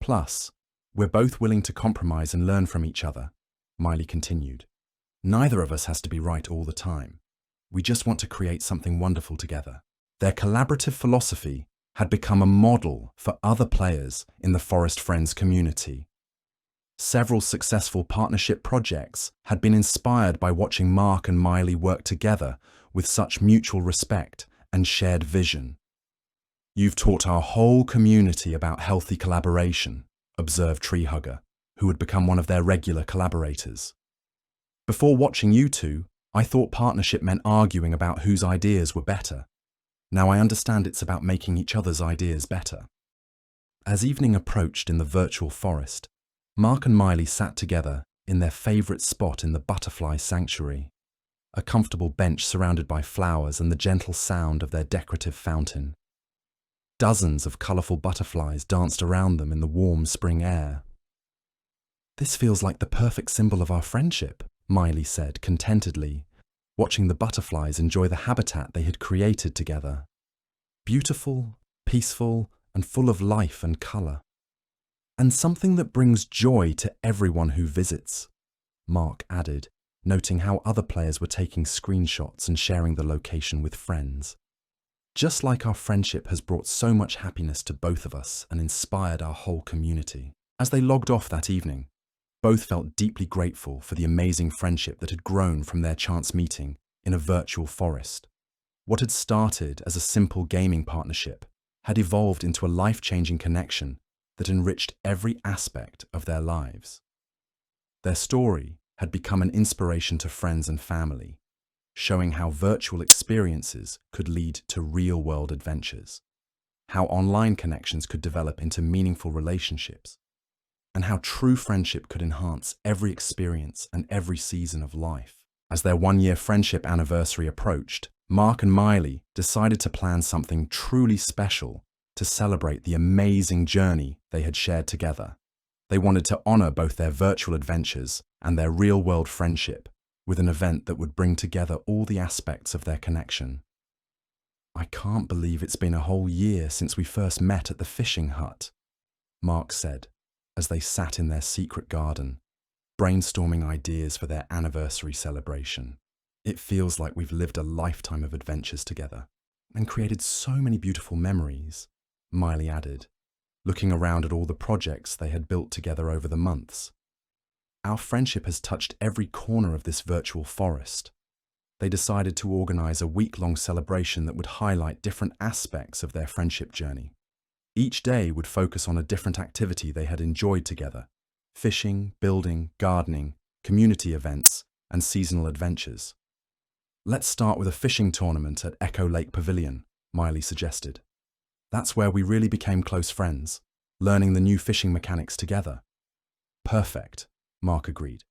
Plus, we're both willing to compromise and learn from each other, Miley continued. Neither of us has to be right all the time. We just want to create something wonderful together. Their collaborative philosophy had become a model for other players in the Forest Friends community. Several successful partnership projects had been inspired by watching Mark and Miley work together with such mutual respect and shared vision. You've taught our whole community about healthy collaboration, observed Treehugger, who had become one of their regular collaborators. Before watching you two, I thought partnership meant arguing about whose ideas were better. Now I understand it's about making each other's ideas better. As evening approached in the virtual forest, Mark and Miley sat together in their favourite spot in the butterfly sanctuary, a comfortable bench surrounded by flowers and the gentle sound of their decorative fountain. Dozens of colourful butterflies danced around them in the warm spring air. "This feels like the perfect symbol of our friendship," Miley said contentedly, watching the butterflies enjoy the habitat they had created together. "Beautiful, peaceful, and full of life and colour. And something that brings joy to everyone who visits," Mark added, noting how other players were taking screenshots and sharing the location with friends. "Just like our friendship has brought so much happiness to both of us and inspired our whole community." As they logged off that evening, both felt deeply grateful for the amazing friendship that had grown from their chance meeting in a virtual forest. What had started as a simple gaming partnership had evolved into a life-changing connection that enriched every aspect of their lives. Their story had become an inspiration to friends and family, showing how virtual experiences could lead to real-world adventures, how online connections could develop into meaningful relationships, and how true friendship could enhance every experience and every season of life. As their one-year friendship anniversary approached, Mark and Miley decided to plan something truly special to celebrate the amazing journey they had shared together. They wanted to honor both their virtual adventures and their real-world friendship with an event that would bring together all the aspects of their connection. "I can't believe it's been a whole year since we first met at the fishing hut," Mark said, as they sat in their secret garden, brainstorming ideas for their anniversary celebration. "It feels like we've lived a lifetime of adventures together and created so many beautiful memories," Miley added, looking around at all the projects they had built together over the months. "Our friendship has touched every corner of this virtual forest." They decided to organize a week-long celebration that would highlight different aspects of their friendship journey. Each day would focus on a different activity they had enjoyed together: fishing, building, gardening, community events, and seasonal adventures. "Let's start with a fishing tournament at Echo Lake Pavilion," Miley suggested. "That's where we really became close friends, learning the new fishing mechanics together." "Perfect," Mark agreed.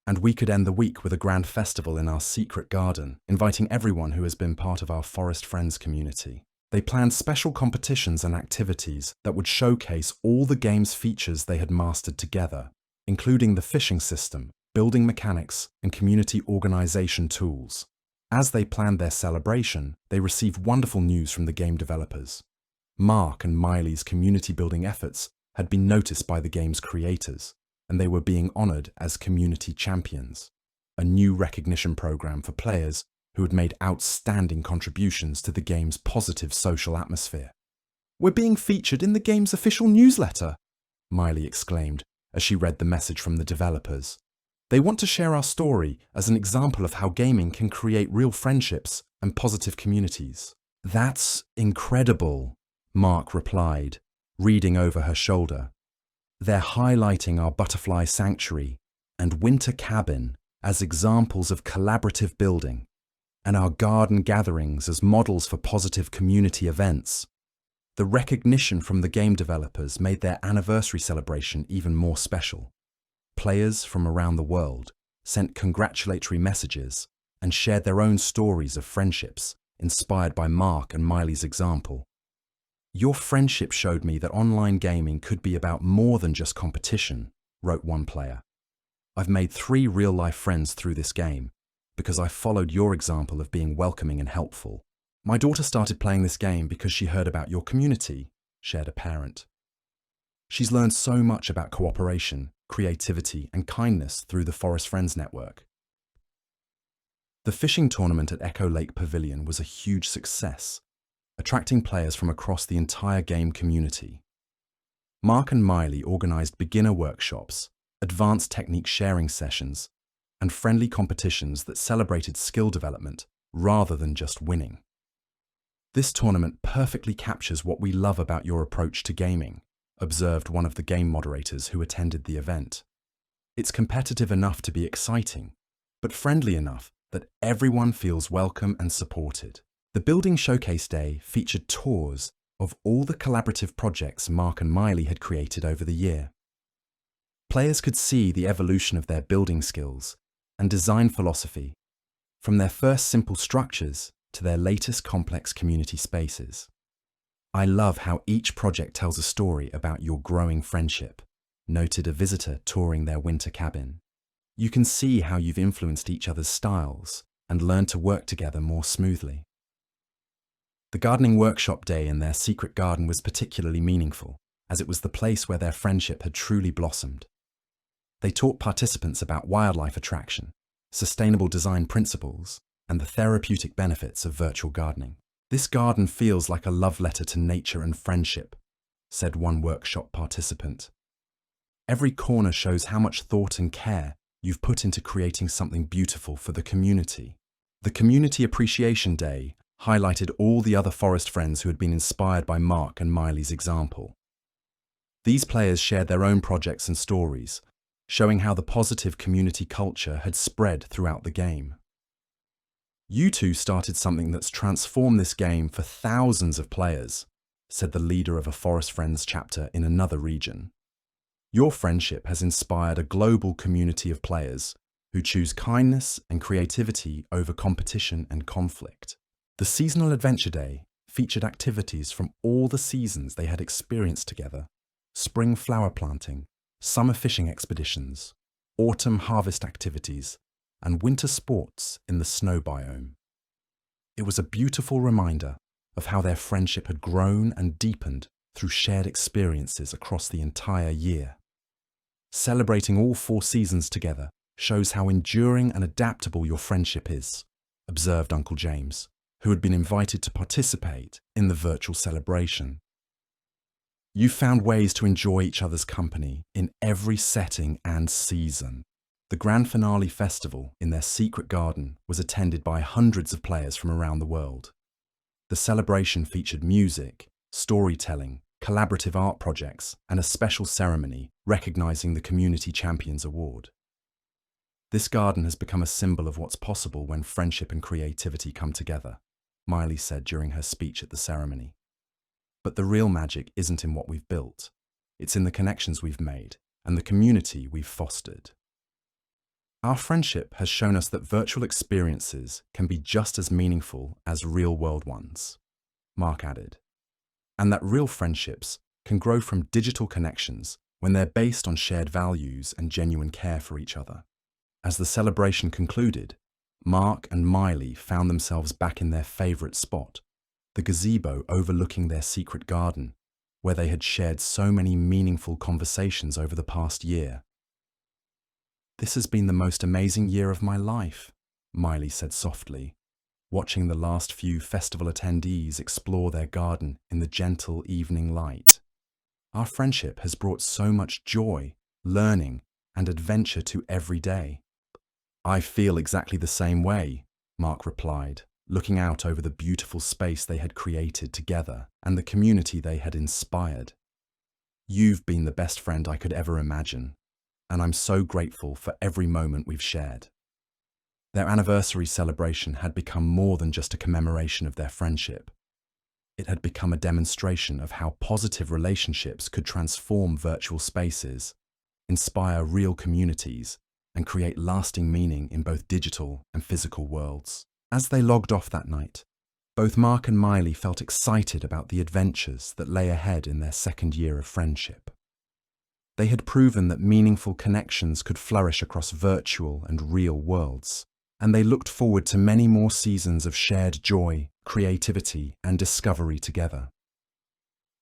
"And we could end the week with a grand festival in our secret garden, inviting everyone who has been part of our Forest Friends community." They planned special competitions and activities that would showcase all the game's features they had mastered together, including the fishing system, building mechanics, and community organization tools. As they planned their celebration, they received wonderful news from the game developers. Mark and Miley's community-building efforts had been noticed by the game's creators, and they were being honored as community champions, a new recognition program for players who had made outstanding contributions to the game's positive social atmosphere. "We're being featured in the game's official newsletter," Miley exclaimed as she read the message from the developers. "They want to share our story as an example of how gaming can create real friendships and positive communities." "That's incredible," Mark replied, reading over her shoulder. "They're highlighting our butterfly sanctuary and winter cabin as examples of collaborative building, and our garden gatherings as models for positive community events." The recognition from the game developers made their anniversary celebration even more special. Players from around the world sent congratulatory messages and shared their own stories of friendships inspired by Mark and Miley's example. "Your friendship showed me that online gaming could be about more than just competition," wrote one player. "I've made 3 real-life friends through this game because I followed your example of being welcoming and helpful. My daughter started playing this game because she heard about your community," shared a parent. "She's learned so much about cooperation, creativity, and kindness through the Forest Friends Network." The fishing tournament at Echo Lake Pavilion was a huge success, attracting players from across the entire game community. Mark and Miley organized beginner workshops, advanced technique sharing sessions, and friendly competitions that celebrated skill development rather than just winning. "This tournament perfectly captures what we love about your approach to gaming," observed one of the game moderators who attended the event. "It's competitive enough to be exciting, but friendly enough that everyone feels welcome and supported." The Building Showcase Day featured tours of all the collaborative projects Mark and Miley had created over the year. Players could see the evolution of their building skills and design philosophy, from their first simple structures to their latest complex community spaces. "I love how each project tells a story about your growing friendship," noted a visitor touring their winter cabin. "You can see how you've influenced each other's styles and learned to work together more smoothly." The gardening workshop day in their secret garden was particularly meaningful, as it was the place where their friendship had truly blossomed. They taught participants about wildlife attraction, sustainable design principles, and the therapeutic benefits of virtual gardening. "This garden feels like a love letter to nature and friendship," said one workshop participant. "Every corner shows how much thought and care you've put into creating something beautiful for the community." The Community Appreciation Day highlighted all the other forest friends who had been inspired by Mark and Miley's example. These players shared their own projects and stories, showing how the positive community culture had spread throughout the game. "You two started something that's transformed this game for thousands of players," said the leader of a Forest Friends chapter in another region. "Your friendship has inspired a global community of players who choose kindness and creativity over competition and conflict." The Seasonal Adventure Day featured activities from all the seasons they had experienced together: spring flower planting, summer fishing expeditions, autumn harvest activities, and winter sports in the snow biome. It was a beautiful reminder of how their friendship had grown and deepened through shared experiences across the entire year. "Celebrating all 4 seasons together shows how enduring and adaptable your friendship is," observed Uncle James, who had been invited to participate in the virtual celebration. "You found ways to enjoy each other's company in every setting and season." The grand finale festival in their secret garden was attended by hundreds of players from around the world. The celebration featured music, storytelling, collaborative art projects, and a special ceremony recognizing the Community Champions Award. "This garden has become a symbol of what's possible when friendship and creativity come together," Miley said during her speech at the ceremony. "But the real magic isn't in what we've built. It's in the connections we've made and the community we've fostered." "Our friendship has shown us that virtual experiences can be just as meaningful as real-world ones," Mark added, "and that real friendships can grow from digital connections when they're based on shared values and genuine care for each other." As the celebration concluded, Mark and Miley found themselves back in their favorite spot, the gazebo overlooking their secret garden, where they had shared so many meaningful conversations over the past year. "This has been the most amazing year of my life," Miley said softly, watching the last few festival attendees explore their garden in the gentle evening light. "Our friendship has brought so much joy, learning, and adventure to every day." "I feel exactly the same way," Mark replied, looking out over the beautiful space they had created together and the community they had inspired. "You've been the best friend I could ever imagine, and I'm so grateful for every moment we've shared." Their anniversary celebration had become more than just a commemoration of their friendship. It had become a demonstration of how positive relationships could transform virtual spaces, inspire real communities, and create lasting meaning in both digital and physical worlds. As they logged off that night, both Mark and Miley felt excited about the adventures that lay ahead in their second year of friendship. They had proven that meaningful connections could flourish across virtual and real worlds, and they looked forward to many more seasons of shared joy, creativity, and discovery together.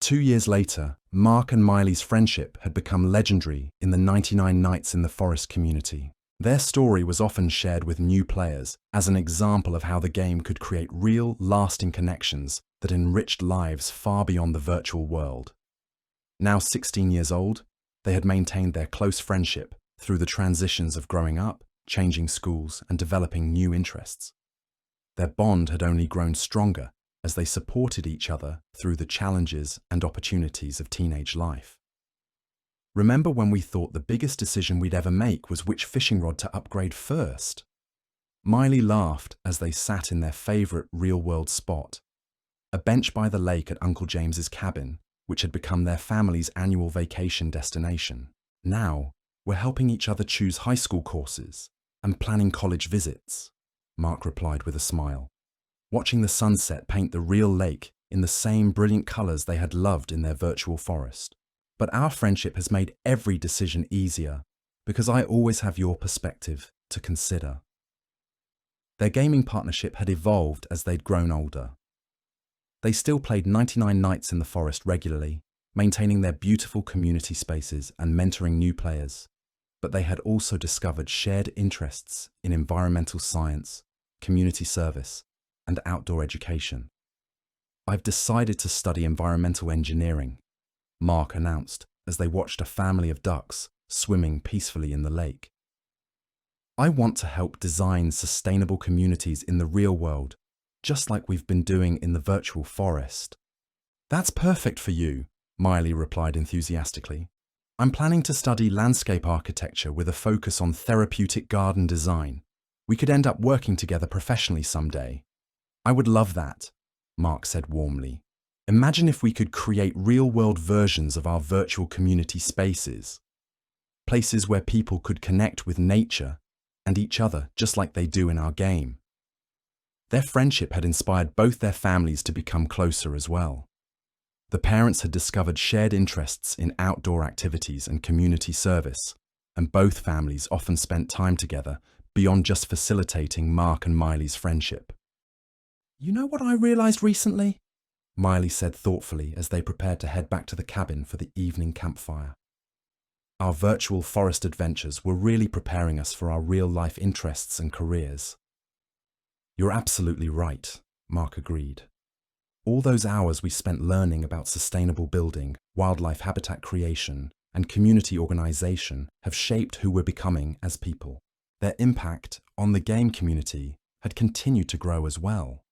2 years later, Mark and Miley's friendship had become legendary in the 99 Nights in the Forest community. Their story was often shared with new players as an example of how the game could create real, lasting connections that enriched lives far beyond the virtual world. Now 16 years old, they had maintained their close friendship through the transitions of growing up, changing schools, and developing new interests. Their bond had only grown stronger as they supported each other through the challenges and opportunities of teenage life. "Remember when we thought the biggest decision we'd ever make was which fishing rod to upgrade first?" Miley laughed as they sat in their favourite real-world spot, a bench by the lake at Uncle James's cabin, which had become their family's annual vacation destination. "Now, we're helping each other choose high school courses and planning college visits," Mark replied with a smile, watching the sunset paint the real lake in the same brilliant colours they had loved in their virtual forest. But our friendship has made every decision easier because I always have your perspective to consider. Their gaming partnership had evolved as they'd grown older. They still played 99 nights in the forest regularly, maintaining their beautiful community spaces and mentoring new players. But they had also discovered shared interests in environmental science, community service, and outdoor education. "I've decided to study environmental engineering," Mark announced as they watched a family of ducks swimming peacefully in the lake. "I want to help design sustainable communities in the real world, just like we've been doing in the virtual forest." "That's perfect for you," Miley replied enthusiastically. "I'm planning to study landscape architecture with a focus on therapeutic garden design. We could end up working together professionally someday." "I would love that," Mark said warmly. "Imagine if we could create real-world versions of our virtual community spaces. Places where people could connect with nature and each other just like they do in our game." Their friendship had inspired both their families to become closer as well. The parents had discovered shared interests in outdoor activities and community service, and both families often spent time together beyond just facilitating Mark and Miley's friendship. "You know what I realised recently?" Miley said thoughtfully as they prepared to head back to the cabin for the evening campfire. "Our virtual forest adventures were really preparing us for our real-life interests and careers." "You're absolutely right," Mark agreed. "All those hours we spent learning about sustainable building, wildlife habitat creation, and community organisation have shaped who we're becoming as people." Their impact on the game community had continued to grow as well.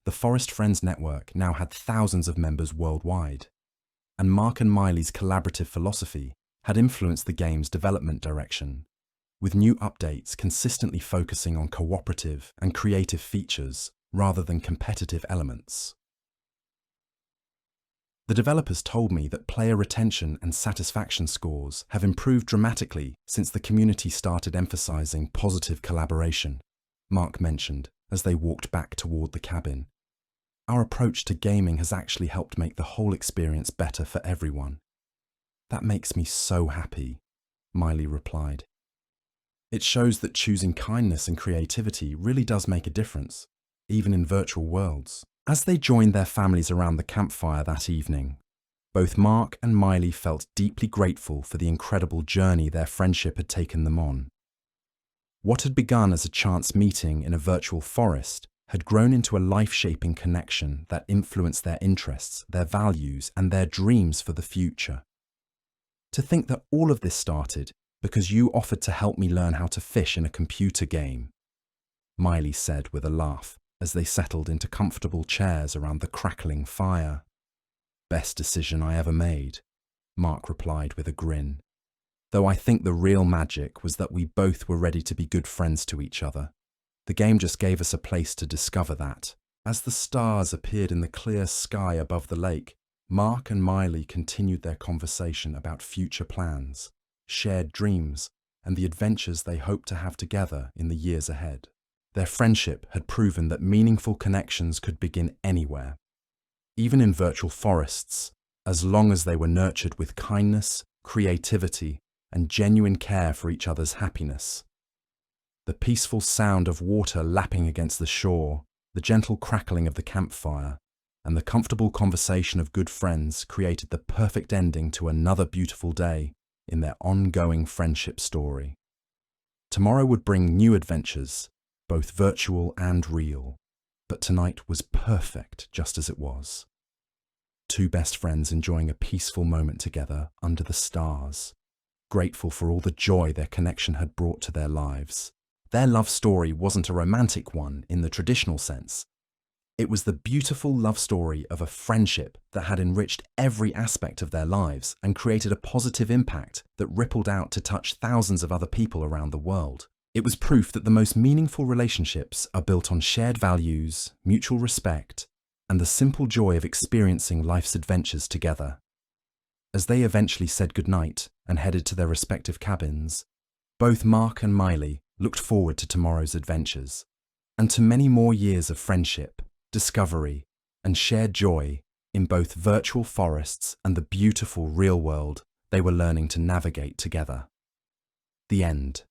The Forest Friends Network now had thousands of members worldwide, and Mark and Miley's collaborative philosophy had influenced the game's development direction, with new updates consistently focusing on cooperative and creative features rather than competitive elements. The developers told me that player retention and satisfaction scores have improved dramatically since the community started emphasizing positive collaboration, Mark mentioned as they walked back toward the cabin. "Our approach to gaming has actually helped make the whole experience better for everyone." "That makes me so happy," Miley replied. "It shows that choosing kindness and creativity really does make a difference, even in virtual worlds." As they joined their families around the campfire that evening, both Mark and Miley felt deeply grateful for the incredible journey their friendship had taken them on. What had begun as a chance meeting in a virtual forest had grown into a life-shaping connection that influenced their interests, their values, and their dreams for the future. "To think that all of this started because you offered to help me learn how to fish in a computer game," Miley said with a laugh as they settled into comfortable chairs around the crackling fire. "Best decision I ever made," Mark replied with a grin. "Though I think the real magic was that we both were ready to be good friends to each other. The game just gave us a place to discover that." As the stars appeared in the clear sky above the lake, Mark and Miley continued their conversation about future plans, shared dreams, and the adventures they hoped to have together in the years ahead. Their friendship had proven that meaningful connections could begin anywhere, even in virtual forests, as long as they were nurtured with kindness, creativity, and genuine care for each other's happiness. The peaceful sound of water lapping against the shore, the gentle crackling of the campfire, and the comfortable conversation of good friends created the perfect ending to another beautiful day in their ongoing friendship story. Tomorrow would bring new adventures, both virtual and real, but tonight was perfect just as it was. Two best friends enjoying a peaceful moment together under the stars, grateful for all the joy their connection had brought to their lives. Their love story wasn't a romantic one in the traditional sense. It was the beautiful love story of a friendship that had enriched every aspect of their lives and created a positive impact that rippled out to touch thousands of other people around the world. It was proof that the most meaningful relationships are built on shared values, mutual respect, and the simple joy of experiencing life's adventures together. As they eventually said goodnight and headed to their respective cabins, both Mark and Miley looked forward to tomorrow's adventures, and to many more years of friendship, discovery, and shared joy in both virtual forests and the beautiful real world they were learning to navigate together. The end.